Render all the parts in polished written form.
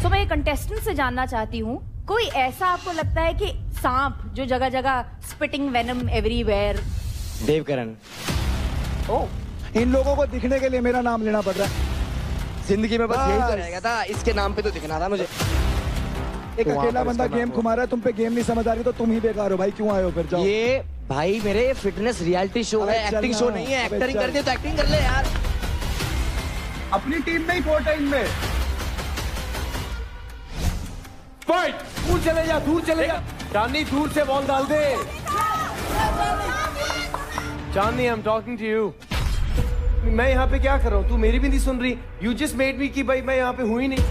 तो मैं कंटेस्टेंट से जानना चाहती हूँ, कोई ऐसा आपको लगता है कि सांप जो जगह जगह स्पिटिंग वेनम एवरीवेयर? देवकरण। ओह, इन लोगों को दिखने के लिए मेरा नाम लेना पड़ रहा है। जिंदगी में बस यही तो रहेगा था, इसके नाम पे तो दिखना था मुझे। एक अकेला बंदा गेम घुमा रहा है, तुम पे गेम नहीं समझ आ रही तो तुम ही बेकार हो भाई, क्यों आए हो फिर? जाओ। ये भाई मेरे फिटनेस रियलिटी शो है, एक्टिंग शो नहीं है। एक्टिंग कर दे तो एक्टिंग कर ले यार। अपनी टीम में ही 14 में फाइट। दूर चले जा, दूर चले जा। चांदनी दूर से बॉल डाल दे। Chandni, I am talking to you. मैं यहाँ पे क्या कर रहा हूँ, तू मेरी भी नहीं सुन रही। यू जस्ट मेड मी कि भाई मैं यहाँ पे हूँ ही नहीं।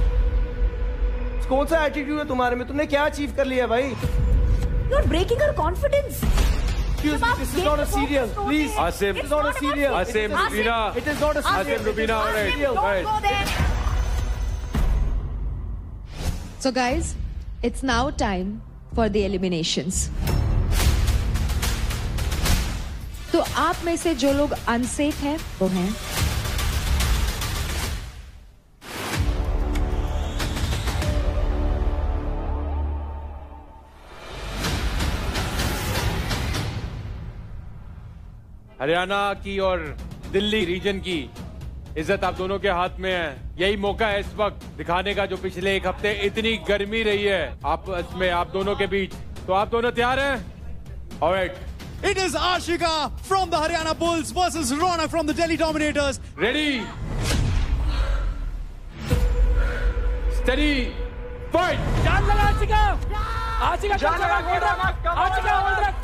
कौन सा एटीट्यूड है तुम्हारे में? तुमने क्या अचीव कर लिया भाई? You are breaking her confidence. This is not a serial, please. Asim, it's not a serial. Asim, Rubina. It is not a serial. Asim, Rubina, all right. Don't go there. So guys, it's now time for the eliminations. तो आप में से जो लोग unsafe हैं वो हैं हरियाणा की और दिल्ली रीजन की इज्जत आप दोनों के हाथ में है। यही मौका है इस वक्त दिखाने का, जो पिछले एक हफ्ते इतनी गर्मी रही है आपस में, आप दोनों के बीच। तो आप दोनों तैयार हैं? Alright. It is Ashika from the Haryana Bulls versus Ronak from the Delhi Dominators. Ready, study, fight. जान लगा आशिका। आशिका जान लगा। आशिका होल्ड रख।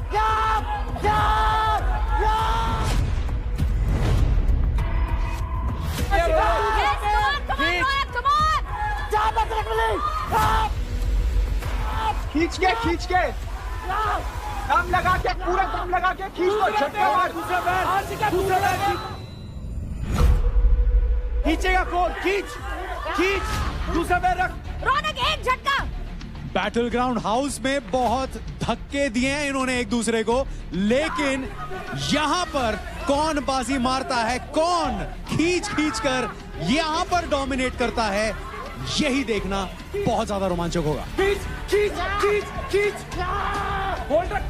खींच के दम लगा के, पूरा दम लगा के खींच लो। झटका मार। दूसरा पैर खींचेगा कौन? खींच दूसरा पैर रख। रौनक एक झटका। बैटल ग्राउंड हाउस में बहुत धक्के दिए हैं इन्होंने एक दूसरे को, लेकिन यहां पर कौन बाजी मारता है, कौन खींच कर यहां पर डोमिनेट करता है, यही देखना बहुत ज्यादा रोमांचक होगा। खींच होल्ड रख।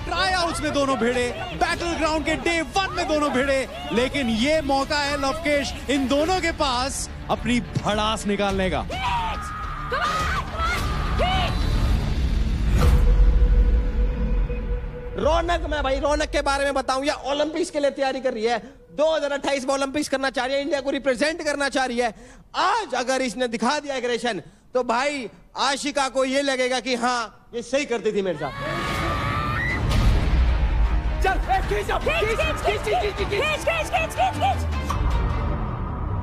ट्राई आउट्स में दोनों भिड़े, बैटल ग्राउंड के डे 1 में दोनों भिड़े, लेकिन ये मौका है लवकेश इन दोनों के पास अपनी भड़ास निकालने का। रौनक, मैं भाई रौनक के बारे में बताऊं, या ओलंपिक्स के लिए तैयारी कर रही है। 2028 में ओलंपिक्स करना चाह रही है, इंडिया को रिप्रेजेंट करना चाह रही है। आज अगर इसने दिखा दिया एग्रेशन, तो भाई आशिका को ये लगेगा कि हाँ ये सही करती थी मेरे साथ।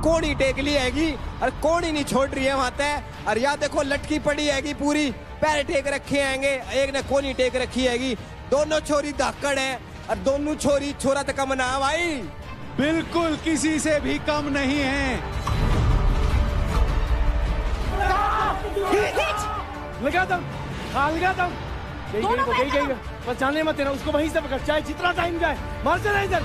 कोड़ी टेक ली हैगी और कोड़ी नहीं छोड़ रही है वहां तक। और या देखो लटकी पड़ी हैगी पूरी, पैर टेक रखे हैंगे, एक ने कोनी टेक रखी हैगी। दोनों छोरी धाकड़ है और दोनों छोरी छोरा तक कम ना भाई, बिल्कुल किसी से भी कम नहीं है। लगा दम, लगा दम। गई बस जाने मत देना उसको, वहीं से पकड़, चाहे जितना टाइम जाए मार से नहीं इधर।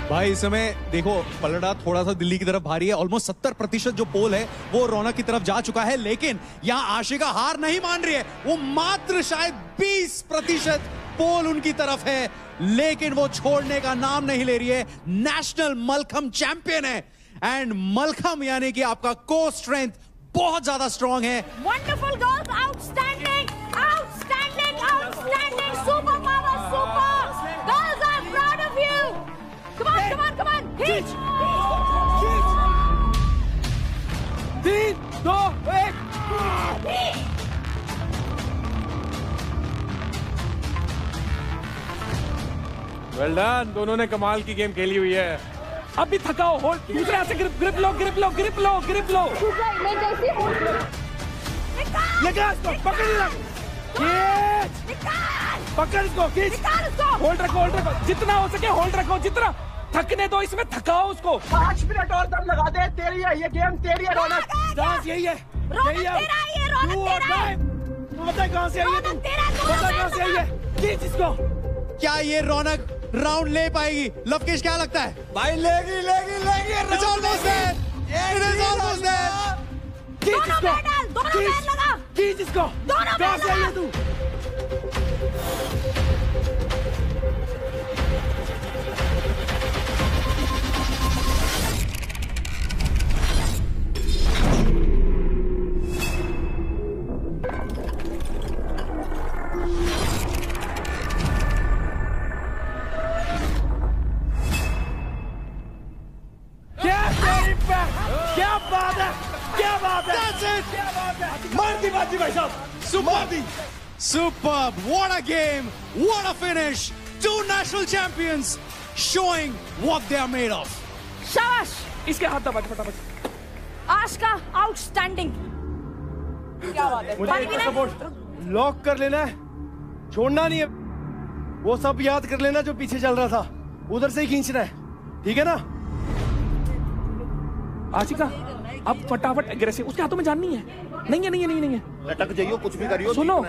भाई इस समय देखो पलड़ा थोड़ा सा दिल्ली की तरफ भारी है। ऑलमोस्ट 70% जो पोल है वो रौनक की तरफ जा चुका है, लेकिन यहाँ आशिका हार नहीं मान रही है। वो मात्र शायद 20% पोल उनकी तरफ है, लेकिन वो छोड़ने का नाम नहीं ले रही है। नेशनल मलखम चैंपियन है, एंड मलखम यानी कि आपका कोर स्ट्रेंथ बहुत ज्यादा स्ट्रॉन्ग है। Wonderful girls, outstanding, outstanding, outstanding, super power, super girls, I am proud of you. Come on, come on, come on, खींच। 3, 2, 1। वेल डन, दोनों ने कमाल की गेम खेली हुई है। अभी थकाओ, होल्ड, दूसरे हाथ से ग्रिप लो, ग्रिप लो, ग्रिप लो, ग्रिप लो। लगा इसको, पकड़ लग, खींच, पकड़ इसको, खींच, होल्ड रखो, होल्ड रखो, जितना हो सके होल्ड रखो, जितना थकने दो, इसमें थकाओ उसको। 5 मिनट और दम लगा दे, तेरी है ये गेम, तेरी है रौनक। डांस यही है, यही है। तू और मैं, तू बता कहाँ से आई है तू? बता कहाँ से आई है? खींच इसको। क्या ये रौनक राउंड ले पाएगी? लवकेश क्या लगता है? भाई लेगी लेगी लेगी। It's almost there. It is almost there. खींच इसको, खींच इसको। कहाँ से आई है तू? क्या बात है, क्या बात है। That's it. मार दी बाजी भाई साहब, Superb. What a game. What a finish. 2 national champions showing what they are made of. शाबाश। इसके हाथ दबा फटाफट। आज का आउटस्टैंडिंग। क्या बात है। मुझे एक सपोर्ट लॉक कर लेना है, छोड़ना नहीं है। वो सब याद कर लेना जो पीछे चल रहा था, उधर से ही खींचना है, ठीक है ना? आशिका अब फटाफट एग्रेसिव, उसके हाथों में जान नहीं है। नहीं है। लटक जाइयो, कुछ भी करियो। सुनो,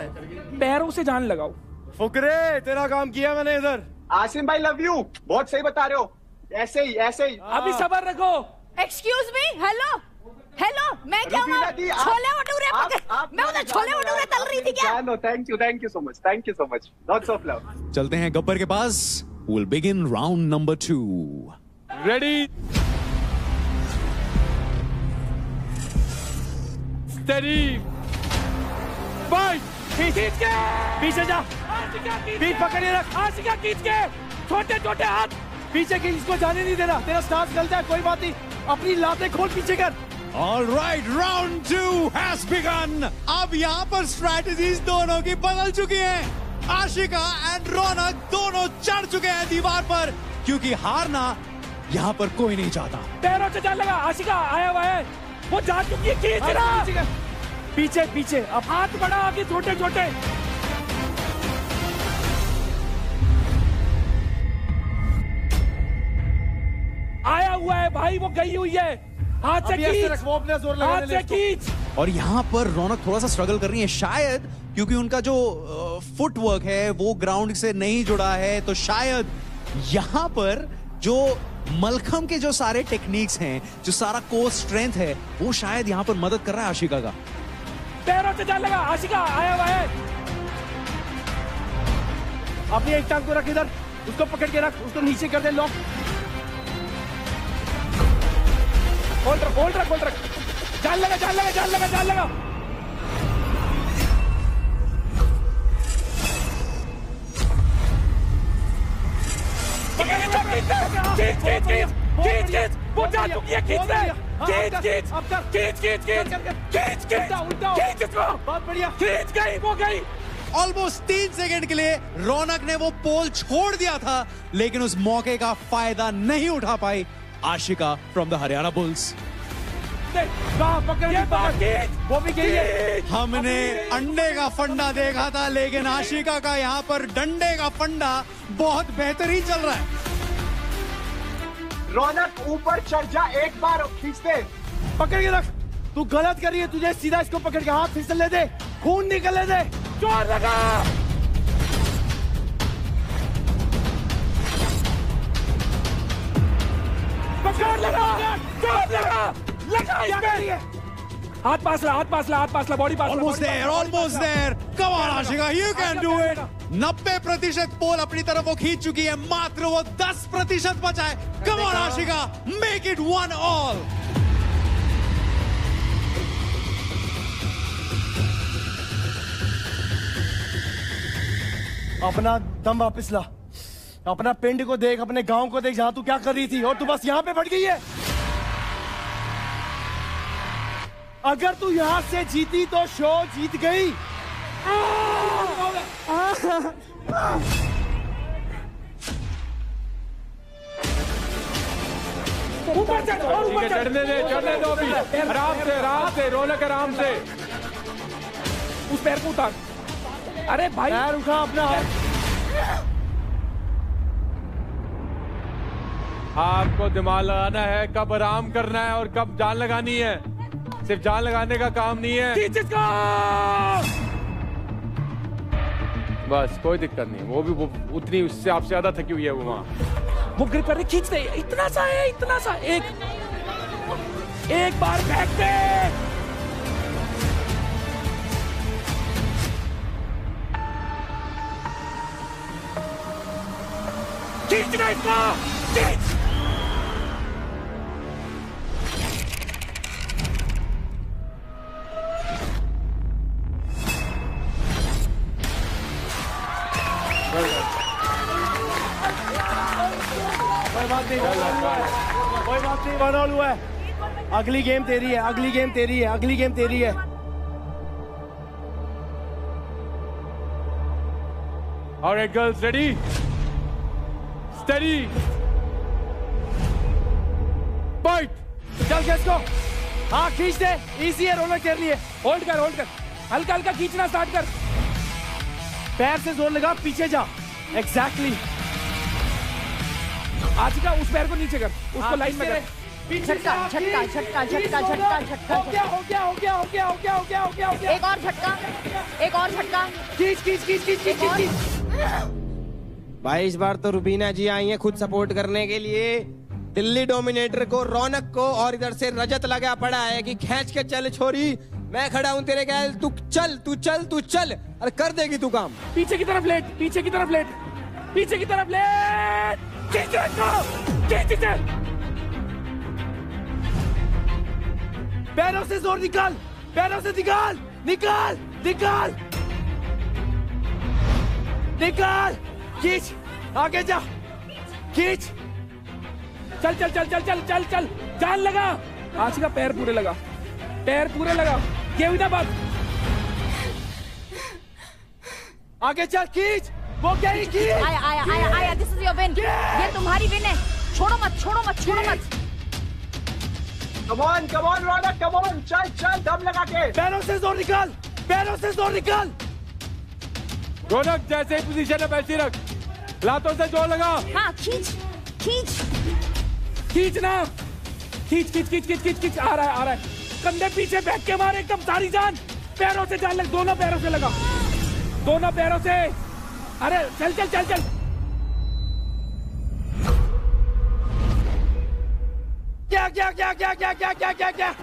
पैरों से जान लगाओ। फुकरे, तेरा काम किया मैंने इधर। आसिम भाई लव यू, बहुत सही बता रहे हो। ऐसे ही अभी सबर रखो। एक्सक्यूज मी, हेलो हेलो, मैं क्या हूँ? छोले भटूरे मैं उधर छोले भटूरे तल रही थी क्या? No, thank you so much, lots of love. चलते हैं गब्बर के पास। We'll begin round number 2. Ready? Steady. Fight. खींच के पीछे जा, बीच पकड़े रख। आशिका खींच के, छोटे छोटे हाथ पीछे खींच, इसको जाने नहीं देना। तेरा स्टांस गलत है, कोई बात नहीं, अपनी लातें खोल पीछे कर। All right, round 2 has begun. अब यहाँ पर स्ट्रैटेजीज दोनों की बदल चुकी हैं। आशिका एंड रौनक दोनों चढ़ चुके हैं दीवार पर, क्योंकि हारना यहाँ पर कोई नहीं चाहता। पैरों से जान लगा, आशिका आया हुआ है, वो जा चुकी है। खींच रहा पीछे पीछे, अब हाथ बढ़ा आगे, छोटे छोटे। आया हुआ है भाई, वो गई हुई है। हाथ से खींच, वो अपने जोर लगा, हाथ से खींच। और यहाँ पर रौनक थोड़ा सा स्ट्रगल कर रही है, शायद क्योंकि उनका जो फुटवर्क है वो ग्राउंड से नहीं जुड़ा है, तो शायद यहाँ पर जो मलखम के जो सारे टेक्निक्स हैं, जो सारा कोर स्ट्रेंथ है, वो शायद यहाँ पर मदद कर रहा है आशिका का। पैरों से जान लगा, आशिका आया हुआ है। अपनी एक टांग को रख इधर, उसको पकड़ के रख, उसको नीचे कर दे, लॉक। होल्ड रख। जान लगा। खींच, वो जा चुकी है, खींच। बहुत बढ़िया, खींच गई, वो गई। ऑलमोस्ट 3 सेकंड के लिए रौनक ने वो पोल छोड़ दिया था, लेकिन उस मौके का फायदा नहीं उठा पाई Ashika from the Haryana bulls. वो भी गई है। हमने अंडे का फंडा देखा था, लेकिन आशिका का यहाँ पर डंडे का फंडा बहुत बेहतरीन चल रहा है। रौनक ऊपर चढ़ जा, एक बार खींच दे, पकड़ के रख। तू गलत कर रही है, तुझे सीधा इसको पकड़ के हाथ फिसल ले दे, खून निकलने दे, जोर लगा। पकड़ लगा, जोर लगा। हाथ पास ला, बॉडी पास। Almost there. Come on, Ashika, you can do it. 90% पोल अपनी तरफ वो खींच चुकी है, मात्र वो 10% बचा है। Come on, Ashika, make it 1-all. अपना दम वापस ला, अपना पिंड को देख, अपने गांव को देख, जहां तू क्या कर रही थी, और तू बस यहां पे बढ़ गई है। अगर तू यहां से जीती तो शो जीत गई। ऊपर चढ़, और ऊपर चढ़ने दो अभी, आराम से रौनक, आराम से। उस पैर को उतार। अरे भाई, पैर उठा अपना। आपको दिमाग लगाना है, कब आराम करना है और कब जान लगानी है। सिर्फ जान लगाने का काम नहीं है। बस कोई दिक्कत नहीं, वो उतनी उससे आपसे ज्यादा थकी हुई है वो वहाँ। वो ग्रिप करके खींचते, इतना सा है, इतना सा, एक बार फेंक दे। खींचना इसका, खींच। कोई बात नहीं, 1 ऑल हुआ है। अगली गेम तेरी है, अगली गेम तेरी है, अगली गेम तेरी है। Alright girls, ready? Steady. Fight. चल गैस को, हाँ खींच दे, इजी है रोलर तेरे लिए। होल्ड कर, होल्ड कर, हल्का हल्का खींचना स्टार्ट कर। पैर से जोर लगा, पीछे जा। एग्जैक्टली। आशिका उस पैर को नीचे कर, उसको लाइन में कर। झटका झटका झटका झटका झटका झटका। हो गया हो गया हो गया हो गया हो गया हो गया हो गया हो गया। एक और झटका, एक और झटका। खींच खींच खींच खींच खींच खींच। भाई इस बार तो रुबीना जी आई हैं खुद सपोर्ट करने के लिए दिल्ली डोमिनेटर को, रौनक को, और इधर से रजत लगा पड़ा है कि खींच के चल छोरी, मैं खड़ा हूं तेरे गैल, तू चल तू चल तू चल, अरे कर देगी तू काम। पीछे की तरफ लेट, पीछे की तरफ लेट, पीछे की तरफ लेट। खींच इसको, खींच इसे। पैरों से जोर निकाल, पैरों से निकाल, निकाल निकाल निकाल। खींच, आगे जा, खींच। चल चल चल चल चल चल चल, जान लगा। आशिका पैर पूरे लगा, पैर पूरे लगा। ये हुई ना बात। आगे चल, खींच। वो क्या ही खींच। आया आया आया आया, दिस इज योर विन। ये तुम्हारी विन है। छोड़ो मत, छोड़ो मत, छोड़ो मत। Come on Raunak, come on, चल चल, दम लगा के। पैरों से जोर निकाल, पैरों से जोर निकाल। रौनक जैसे ही पोजीशन है वैसी रख, लातों से जोर लगा। हाँ खींच खींच खींचना, खींच खींच खींच खींच खींच खींच। आ रहा है, आ रहा है। कंधे पीछे बैठ के मार, एकदम सारी जान। पैरों से जान लग, दोनों पैरों से लगा, दोनों पैरों से। अरे चल चल चल चल। क्या क्या क्या क्या क्या क्या क्या क्या क्या।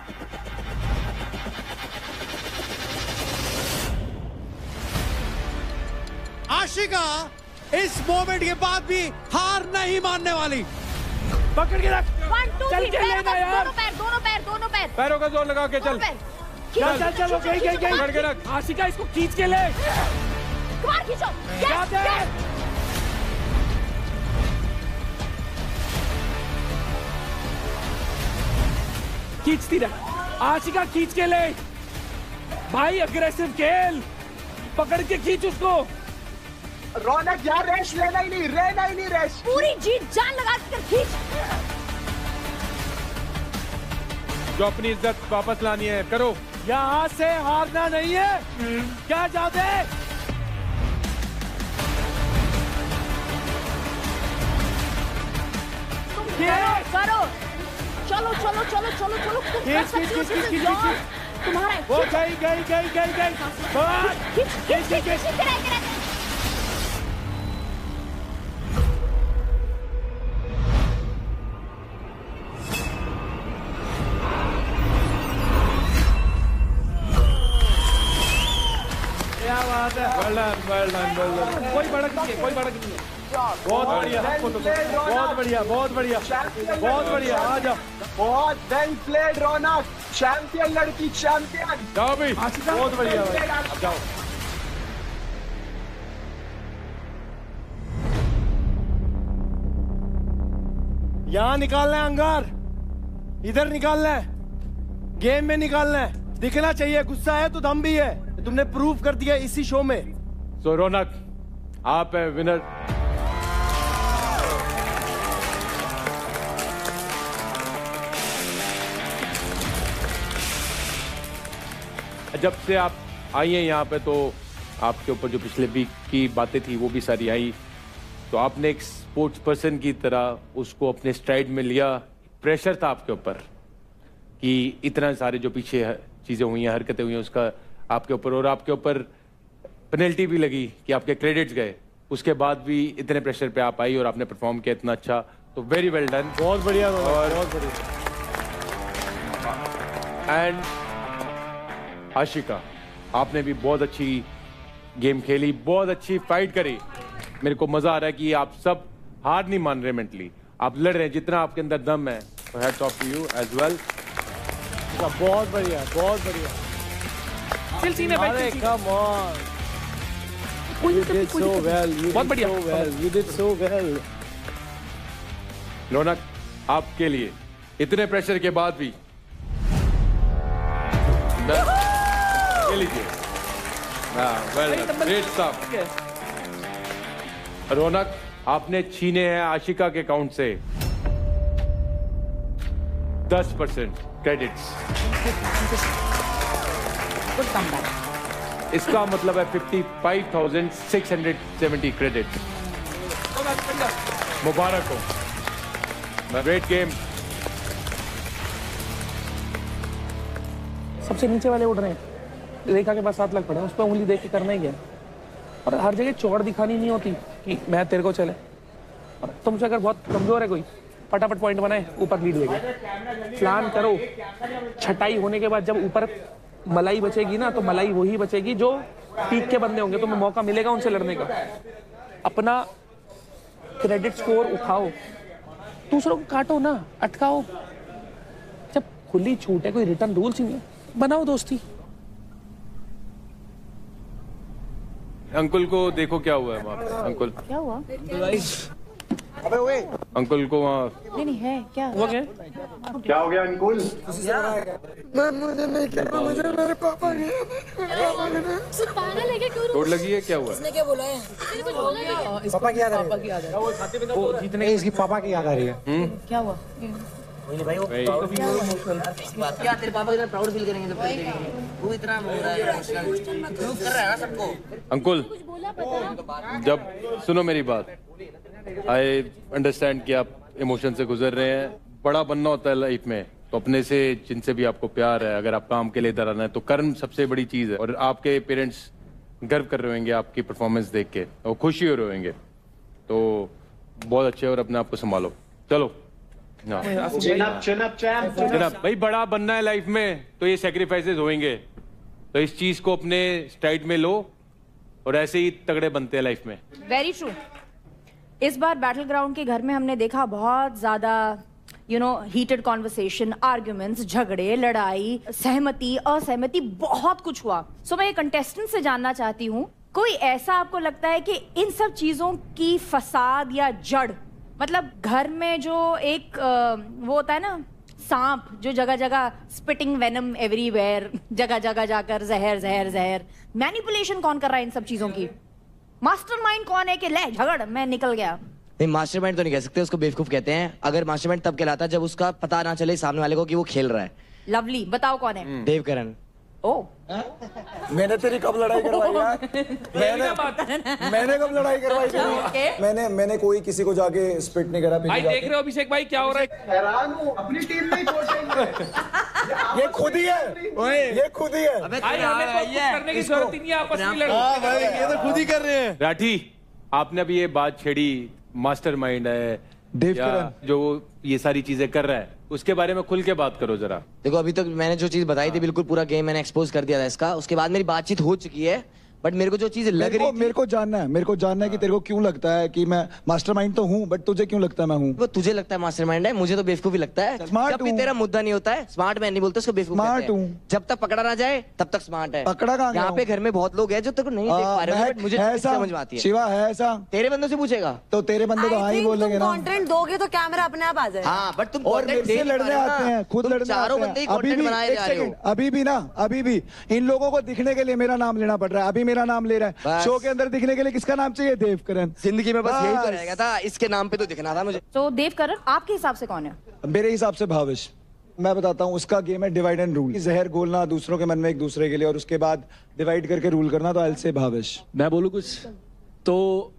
आशिका इस मोमेंट के बाद भी हार नहीं मानने वाली। पकड़ के रख। 1 2 चल 3, के लेना यार। दोनों पैर, दोनों पैर, दोनों पैर, पैरों का जोर लगा के चल। दोनों पैर। चल चल चल, गई गई गई। पकड़ के रख। आशिका इसको खींच के ले। कुमार खींचो। जाते हैं। खींचती रह आशिका, खींच के ले भाई। अग्रेसिव खेल, पकड़ के खींच उसको। रौनक यार, रेस लेना ही नहीं रेस। पूरी जीत जान लगा कर खींच। जो अपनी इज्जत वापस लानी है करो। यहाँ से हारना नहीं है। क्या जाते? तुम करो, चलो चलो चलो चलो चलो। तुम कर सकती हो, this is yours। तुम्हारा है। वो गई गई गई गई गई। खींच खींच खींच खींच खींच। क्या बात है। Well done, well done, well done। कोई भड़क नहीं है, कोई भड़क नहीं है। बहुत बढ़िया, बहुत बढ़िया, बहुत बढ़िया, बहुत बढ़िया। आ जाओ। बहुत वेल प्लेड रौनक, चैंपियन लड़की, चैंपियन। जाओ भाई, बहुत बढ़िया भाई। जाओ। यहाँ निकालना है अंगार, इधर निकालना है, गेम में निकालना है। दिखना चाहिए, गुस्सा है तो दम भी है। तुमने प्रूव कर दिया इसी शो में। सो रौनक, आप है विनर। जब से आप आई हैं यहाँ पे तो आपके ऊपर जो पिछले वीक की बातें थी वो भी सारी आई। तो आपने एक स्पोर्ट्स पर्सन की तरह उसको अपने स्ट्राइड में लिया। प्रेशर था आपके ऊपर कि इतना सारे जो पीछे चीज़ें हुई हैं, हरकतें हुई हैं, उसका आपके ऊपर, और आपके ऊपर पेनल्टी भी लगी कि आपके क्रेडिट्स गए, उसके बाद भी इतने प्रेशर पे आप आई और आपने परफॉर्म किया इतना अच्छा, तो वेरी वेल डन। बहुत बढ़िया, और बहुत बढ़िया। एंड आशिका, आपने भी बहुत अच्छी गेम खेली, बहुत अच्छी फाइट करी। मेरे को मजा आ रहा है कि आप सब हार नहीं मान रहे मेंटली, आप लड़ रहे हैं, जितना आपके अंदर दम है। Hats off to you as well. बहुत बढ़िया, बहुत बढ़िया। चिल सीन है भाई, अरे chill scene. come on, you did so well, you बहुत did बढ़िया। so well, you did so well। Raunak, आपके लिए इतने प्रेशर के बाद भी ये लीजिए। Well done, great stuff. Raunak, आपने छीने हैं आशिका के अकाउंट से 10% क्रेडिट्स। इसका मतलब है 55,670 क्रेडिट्स। मुबारक हो, ग्रेट गेम। सबसे नीचे वाले उड़ रहे हैं, रेखा के पास 7 लाख पड़े हैं, उस पर उंगली देख के करना ही क्या। और हर जगह चौड़ दिखानी नहीं होती कि मैं तेरे को चले। और तुमसे अगर बहुत कमजोर है कोई, फटाफट पॉइंट बनाए, ऊपर लीड ले गए। प्लान करो, छटाई होने के बाद जब ऊपर मलाई बचेगी ना, तो मलाई वही बचेगी जो पीक के बंदे होंगे, तुम्हें मौका मिलेगा उनसे लड़ने का। अपना क्रेडिट स्कोर उठाओ, दूसरों को काटो ना, अटकाओ। जब खुली छूट है, कोई रिटर्न रूल्स ही नहीं है, बनाओ दोस्ती। अंकुल को देखो क्या हुआ है वहाँ पे। अंकुल क्या हुआ? अबे ओए, अंकुल को वहाँ नहीं है क्या हुआ क्या? क्या हो गया अंकुल? मुझे नहीं कहना, मुझे मेरे पापा के पागल है क्या? क्यों चोट लगी है, क्या हुआ है? उसने क्या बोला है? पापा की याद आ रही है। वो जीतने इसकी पापा की याद आ रही है। क्या हुआ? भाई वो प्राउड फील क्या तेरे पापा कितना प्राउड फील करेंगे जब तेरे देखेंगे। वो इतना हो रहा है, इमोशनल प्रूव कर रहा है ना सबको। अंकुल, जब सुनो मेरी बात, आई अंडरस्टैंड कि आप इमोशन से गुजर रहे हैं। बड़ा बनना होता है लाइफ में, तो अपने से जिनसे भी आपको प्यार है, अगर आप काम के लिए इधर आना है तो कर्म सबसे बड़ी चीज़ है। और आपके पेरेंट्स गर्व कर रहे होंगे आपकी परफॉर्मेंस देख के, और खुशी हो रहे होंगे, तो बहुत अच्छे, और अपने आप को संभालो। चलो जनाब, भाई बड़ा बनना है लाइफ में तो ये सेक्रीफाइसेस होंगे, तो इस चीज को अपने स्ट्राइड में लो, और ऐसे ही तगड़े बनते हैं लाइफ में। Very true. इस बार बैटल ग्राउंड के घर में हमने देखा बहुत ज्यादा हीटेड कॉन्वर्सेशन, आर्ग्यूमेंट्स, झगड़े, लड़ाई, सहमति, असहमति, बहुत कुछ हुआ। सो मैं ये कंटेस्टेंट से जानना चाहती हूँ, कोई ऐसा आपको लगता है कि इन सब चीजों की फसाद या जड़, मतलब घर में जो एक वो होता है ना, सांप जो जगह जगह स्पिटिंग वेनम एवरीवेयर, जगह जगह जाकर जहर जहर जहर, मैनिपुलेशन कौन कर रहा है इन सब चीजों की? मास्टरमाइंड कौन है कि ले झगड़ मैं निकल गया? नहीं, मास्टरमाइंड तो नहीं कह सकते, उसको बेवकूफ कहते हैं। अगर मास्टरमाइंड तब कहलाता है जब उसका पता ना चले सामने वाले को कि वो खेल रहा है। लवली, बताओ कौन है? देवकरण। ओ, मैंने तेरी कब लड़ाई करवाई यार? मैंने कब लड़ाई करवाई तेरी? मैंने कोई किसी को जाके स्पिट नहीं करा। भाई देख रहे हो अभिषेक भाई क्या हो रहा है? हैरान हूँ, अपनी टीम में ये खुद ही है, ये खुद ही है। भाई हमें तो कुछ करने की जरूरत ही नहीं है, आपस में लड़ो। ये तो खुद ही कर रहे हैं। राठी, आपने अभी ये बात छेड़ी, मास्टरमाइंड है देवकरण, जो ये सारी चीजें कर रहा है, उसके बारे में खुल के बात करो जरा। देखो, अभी तक मैंने जो चीज बताई थी बिल्कुल पूरा गेम मैंने एक्सपोज कर दिया था इसका। उसके बाद मेरी बातचीत हो चुकी है, बट मेरे को जो चीज लग रही थी, मेरे को जानना है कि तेरे को क्यों लगता है कि मैं मास्टरमाइंड तो हूँ, बट तुझे क्यों लगता है मैं हूँ? वो तुझे लगता है मास्टरमाइंड है, मुझे तो बेवकूफी लगता है। स्मार्ट जब भी हूँ। तेरा मुद्दा नहीं होता है, स्मार्ट मैं नहीं बोलता, उसको बेवकूफ स्मार्ट कहते हैं। हूँ। जब तक पकड़ा ना जाए तब तक स्मार्ट है। पकड़ा कहाँ गया यहाँ पे घर में बहुत लोग हैं जो तेरे को नहीं देख पा रहे हैं, बट मुझे समझ में आती है। शिवा है ऐसा? तेरे बंदों से पूछेगा तो तेरे बंदे तो हाँ ही बोलेंगे ना। कंटेंट दोगे तो कैमरा अपने आप आ जाए। हाँ, बट तुम और मेरे से लड़ने आते हैं, खुद लड़ने चारों आते बंदे ही हैं। अभी कंटेंट भी बनाए जा रहे हो। अभी भी इन लोगों को दिखने के लिए मेरा नाम लेना पड़ रहा है। अभी मेरा नाम ले रहा है, बस। शो के अंदर दिखने के लिए किसका नाम चाहिए? देवकरण। जिंदगी में बस यही तो रहेगा था, इसके नाम पे तो दिखना था मुझे। तो देवकरण आपके हिसाब से कौन है? मेरे हिसाब से भाविश। मैं बताता हूँ, उसका गेम है डिवाइड एंड रूल। जहर घोलना दूसरों के मन में एक दूसरे के लिए, और उसके बाद डिवाइड करके रूल करना। तो आई से भाविश। मैं बोलूं कुछ तो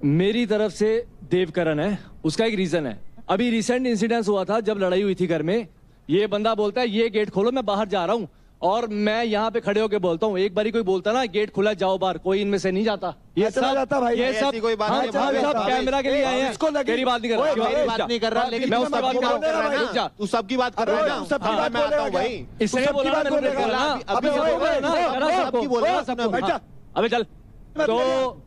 मेरी तरफ से देवकरण है, उसका एक रीजन है। अभी रिसेंट इंसिडेंस हुआ था जब लड़ाई हुई थी घर में, ये बंदा बोलता है ये गेट खोलो, मैं बाहर जा रहा हूँ, और मैं यहाँ पे खड़े होके बोलता हूँ, एक बारी कोई बोलता ना गेट खुला जाओ बाहर, कोई इनमें से नहीं जाता। ये सब जाता भाई, ये सब कोई बात नहीं, सब कैमरा के लिए आए हैं। तेरी बात नहीं कर रहा, मेरी बात नहीं कर रहा, लेकिन मैं उससे बात कर रहा हूँ। तू सबकी बात कर रहा है ना, सबकी बात मैं आता हूँ भाई। इसने बोला अबे चल। तो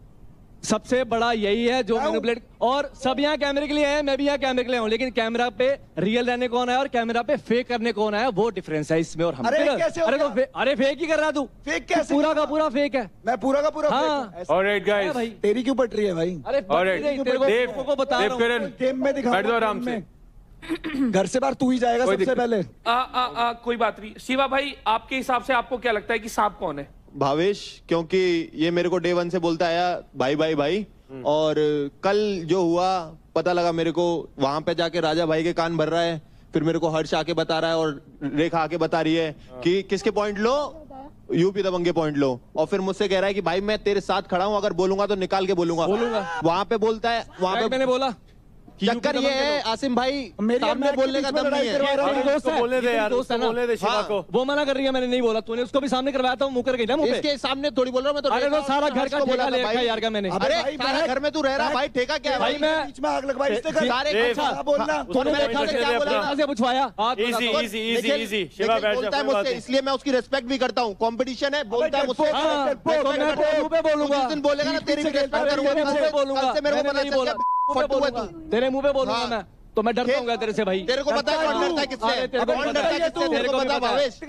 सबसे बड़ा यही है जो मैनिपुलेट, और सब यहाँ कैमरे के लिए है, मैं भी यहाँ कैमरे के लिए हूँ, लेकिन कैमरा पे रियल रहने कौन है और कैमरा पे फेक करने कौन है, वो डिफरेंस है इसमें और हम। अरे कैसे अरे तो अरे फेक ही कर रहा तू, फेक कैसे? पूरा का पूरा फेक है। मैं पूरा का पूरा हाँ। ऑलराइट गाइस, भाई तेरी क्यों पट रही है भाई? अरे तेरे को बता रहा हूँ, गेम में दिखा बैठ दो आराम से। घर से बाहर तू ही जाएगा सबसे पहले। कोई बात नहीं। शिवा भाई, आपके हिसाब से आपको क्या लगता है कि सांप कौन है? भावेश, क्योंकि ये मेरे को डे 1 से बोलता आया भाई भाई भाई, और कल जो हुआ पता लगा मेरे को, वहां पे जाके राजा भाई के कान भर रहा है, फिर मेरे को हर्ष आके बता रहा है और रेखा आके बता रही है कि किसके पॉइंट लो, यूपी दबंगे पॉइंट लो, और फिर मुझसे कह रहा है कि भाई मैं तेरे साथ खड़ा हूं, अगर बोलूंगा तो निकाल के बोलूंगा। वहां पे बोलता है, वहां पे मैंने बोला चक्कर ये है आसिम भाई, सामने बोलने का दम नहीं है। बोलने दे यार, बोलने दे शिवा को। वो मना कर रही है, मैंने नहीं बोला, तूने उसको भी सामने करवाया था, मुंह कर गई ना मुंह पे। इसके सामने थोड़ी बोल रहा हूं मैं तो। अरे तो सारा घर का ठेका ले रखा यार का मैंने। अरे सारा घर में तू रह रहा भाई, ठेका क्या है भाई? मैं बीच में आग लगवाई इसने कर। सारे अच्छा बोलना, तूने मेरे ख्याल से क्या बोला से पूछवाया। Easy easy easy easy. Shiva बैठ बोलता है मुझसे, इसलिए मैं उसकी रिस्पेक्ट भी करता हूं। कंपटीशन है, बोलता है मुझसे, मुंह पे बोलूंगा। जिस दिन बोलेगा ना तेरी भी रिस्पेक्ट करूंगा। बोलूंगा, मेरे को पता चल गया तेरे मुंह पे बोलूंगा मैं, तो मैं डरता हूँ तेरे से भाई। तेरे को पता है कौन डरता है किससे? कौन डरता है किससे? तेरे को पता भावेश?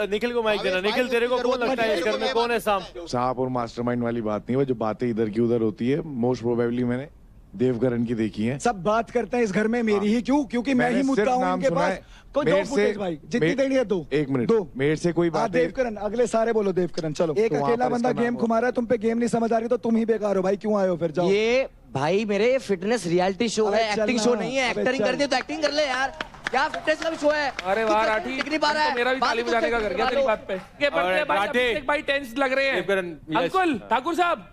निखिल को माइक देना। निखिल, तेरे को कौन लगता है इस घर में कौन है सांप? सांप और मास्टरमाइंड वाली बात नहीं है, वो जो बातें इधर की उधर होती है, मोस्ट प्रोबेबली मैंने देवकरण की देखी है। सब बात करते हैं इस घर में मेरी ही क्यों? क्योंकि मैं ही मुद्दा हूँ इनके पास। कोई दो फुटेज भाई, जितनी देनी है दो। एक मिनट, दो मेरे से कोई बात। देवकरण, अगले सारे बोलो देवकरण। चलो, एक अकेला बंदा गेम घुमा रहा है, तुम पे गेम नहीं समझ आ रही तो तुम ही बेकार हो भाई, क्यों आए हो फिर? जाओ। ये भाई मेरे फिटनेस रियलिटी शो है, एक्टिंग शो नहीं है। एक्टिंग कर दी तो एक्टिंग कर ले यार, क्या फिटनेस का भी शो है। अरे वाह राठी, मेरा भी ताली बजाने का कर गया तेरी बात पे। भाई टेंस लग रहे हैं अंकुल ठाकुर साहब।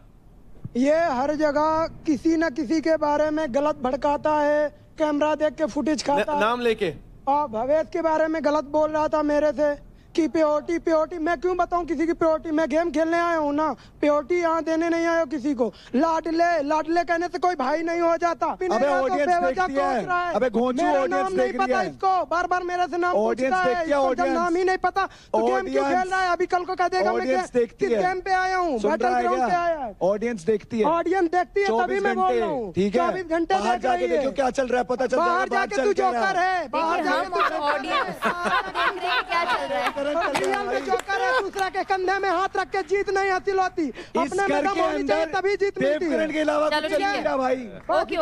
ये हर जगह किसी न किसी के बारे में गलत भड़काता है, कैमरा देख के फुटेज खाता है। नाम लेके भवेश के बारे में गलत बोल रहा था मेरे से कि प्योरिटी। मैं क्यों बताऊं किसी की प्योरिटी? मैं गेम खेलने आया हूँ ना, प्योरिटी यहाँ देने नहीं आया किसी को। लाडले कहने से कोई भाई नहीं हो जाता। अबे ऑडियंस देखती है, अबे घोंचू ऑडियंस देख रही है। इसको बार बार मेरे से नाम पूछता है, इसको नाम ही नहीं पता तो गेम क्यों खेल रहा है? अभी कल को कह देगा मैं किस गेम पे आया हूँ, बैटल ग्राउंड पे आया है। ऑडियंस देखती है, ऑडियंस देखती है, तभी मैं बोल रहा हूँ। ठीक है, 24 घंटे बाहर जाके देखो क्या चल रहा है, पता चल बाहर जाके तू जोकर है, बाहर जाके ऑडियंस क्या चल रहा है। जोकर है, दूसरा के कंधे में हाथ रख के जीत नहीं हासिल होती, अपने में दम होनी चाहिए तभी जीत मिलती है। के अलावा कुछ नहीं है भाई। ओके,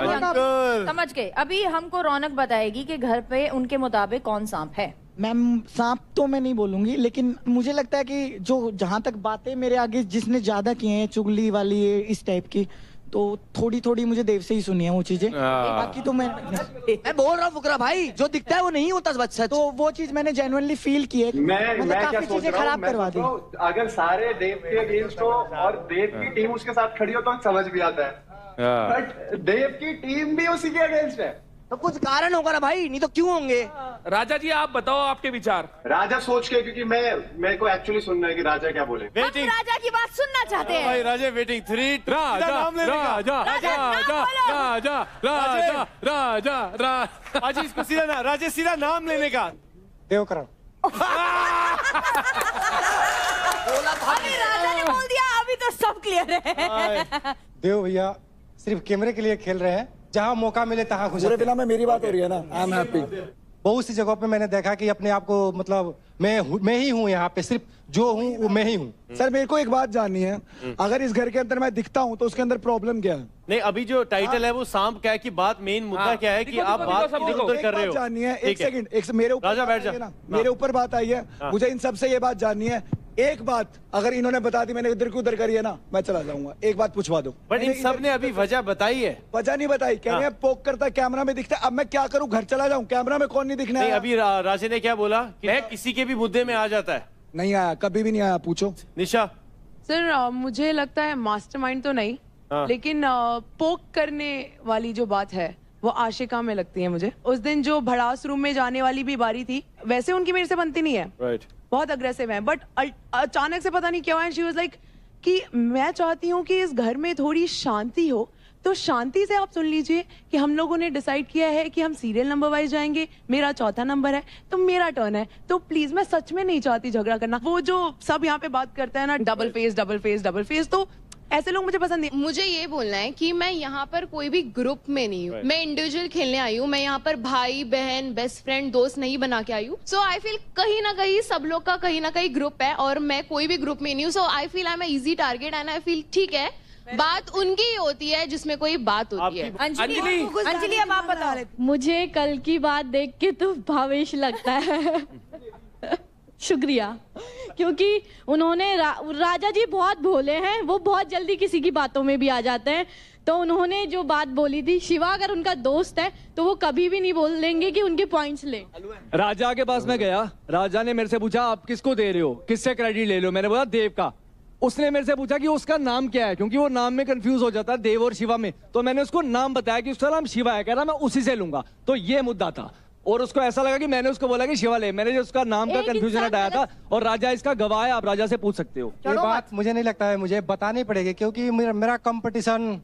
समझ गए। अभी हमको रौनक बताएगी कि घर पे उनके मुताबिक कौन सांप है। मैम सांप तो मैं नहीं बोलूंगी, लेकिन मुझे लगता है कि जो जहाँ तक बातें मेरे आगे जिसने ज्यादा की हैं, चुगली वाली इस टाइप की, तो थोड़ी थोड़ी मुझे देव से ही सुनी है वो चीजें। बाकी तो मैं बोल रहा हूँ फुकरा भाई, जो दिखता है वो नहीं होता बच्चा। तो वो चीज मैंने जेन्युइनली फील की है। मैं काफी चीजें खराब करवा दी। अगर सारे देव के अगेंस्ट हो और देव की टीम उसके साथ खड़ी हो तो समझ भी आता है, बट देव की टीम भी उसी के अगेंस्ट है तो कुछ कारण होगा ना भाई, नहीं तो क्यों होंगे? राजा जी आप बताओ आपके विचार। राजा सोच के, क्योंकि मेरे को एक्चुअली सुनना है कि राजा क्या बोले। हम राजा की बात सुनना चाहते हैं। भाई राजा वेटिंग 3 राजा आज इसको सीधा राजा सीधा नाम लेने का। देवकरण। अभी राजा ने बोल दिया, अभी तो सब क्लियर है। देव भैया सिर्फ कैमरे के लिए खेल रहे हैं, जहाँ मौका मिले तहाँ घुस जाते हैं। फिल्म में मेरी बात हो रही है ना, आई एम हैप्पी। बहुत सी जगहों पे मैंने देखा कि अपने आप को मतलब मैं ही हूँ, यहाँ पे सिर्फ जो हूँ वो मैं ही हूँ। सर मेरे को एक बात जाननी है, अगर इस घर के अंदर मैं दिखता हूँ तो उसके अंदर प्रॉब्लम क्या है? नहीं, अभी जो टाइटल है वो सांप क्या है की बात, मेन मुद्दा क्या है कि आप बात इधर कर रहे हो। जाननी है, एक सेकंड, मेरे ऊपर राजा बैठ जा। मेरे ऊपर बात आई है, मुझे इन सबसे ये बात जाननी है। एक बात अगर इन्होंने बता दी, मैंने इधर की उधर करी है ना, मैं चला जाऊंगा। एक बात पूछवा दो। बट इन सब ने अभी वजह बताई है। वजह नहीं बताई, कह रहे हैं पोक करता कैमरा में दिखता है। अब मैं क्या करूं, घर चला जाऊं, कैमरा में कौन नहीं दिखना है? अभी राजा ने क्या बोला कि किसी के भी मुद्दे में आ जाता है। नहीं आया, कभी भी नहीं आया, पूछो। निशा। सर मुझे लगता है मास्टरमाइंड तो नहीं, लेकिन पोक करने वाली जो बात है वो आशिका में लगती है मुझे। उस दिन जो भड़ास रूम में जाने वाली भी बारी थी, वैसे उनकी मेरे से बनती नहीं है, बहुत अग्रेसिव है, बट अचानक से पता नहीं क्या है, शी वाज लाइक कि मैं चाहती हूँ कि इस घर में थोड़ी शांति हो, तो शांति से आप सुन लीजिए कि हम लोगों ने डिसाइड किया है कि हम सीरियल नंबर वाइज जाएंगे, मेरा चौथा नंबर है तो मेरा टर्न है, तो प्लीज मैं सच में नहीं चाहती झगड़ा करना। वो जो सब यहाँ पे बात करते हैं ना, double face double face double face, तो ऐसे लोग मुझे पसंद नहीं। मुझे ये बोलना है कि मैं यहाँ पर कोई भी ग्रुप में नहीं हूँ, मैं इंडिविजुअल खेलने आई हूँ। मैं यहाँ पर भाई बहन बेस्ट फ्रेंड दोस्त नहीं बना के आई हूँ। सो आई फील कहीं ना कहीं सब लोग का कहीं ना कहीं ग्रुप है और मैं कोई भी ग्रुप में नहीं हूँ। So I feel I am easy target and I feel ठीक है, बात उनकी ही होती है जिसमें कोई बात होती है। अंजलि अब आप बता रहे। मुझे कल की बात देख के तो भावेश लगता है शुक्रिया, क्योंकि उन्होंने राजा जी बहुत भोले हैं, वो बहुत जल्दी किसी की बातों में भी आ जाते हैं। तो उन्होंने जो बात बोली थी, शिवा अगर उनका दोस्त है तो वो कभी भी नहीं बोल देंगे कि उनके पॉइंट्स ले। राजा के पास मैं गया, राजा ने मेरे से पूछा आप किसको दे रहे हो, किससे क्रेडिट ले लो, मैंने बोला देव का। उसने मेरे से पूछा कि उसका नाम क्या है, क्योंकि वो नाम में कंफ्यूज हो जाता है देव और शिवा में, तो मैंने उसको नाम बताया कि उसका नाम शिवा है, कह रहा मैं उसी से लूंगा। तो ये मुद्दा था और उसको ऐसा लगा कि मैंने उसको बोला कि शिवा ले, मैंने जो उसका नाम का कंफ्यूजन हटाया था। और राजा इसका गवाह है, आप राजा से पूछ सकते हो। ये बात मुझे नहीं लगता है, मुझे बतानी पड़ेगी, क्योंकि मेरा कंपटीशन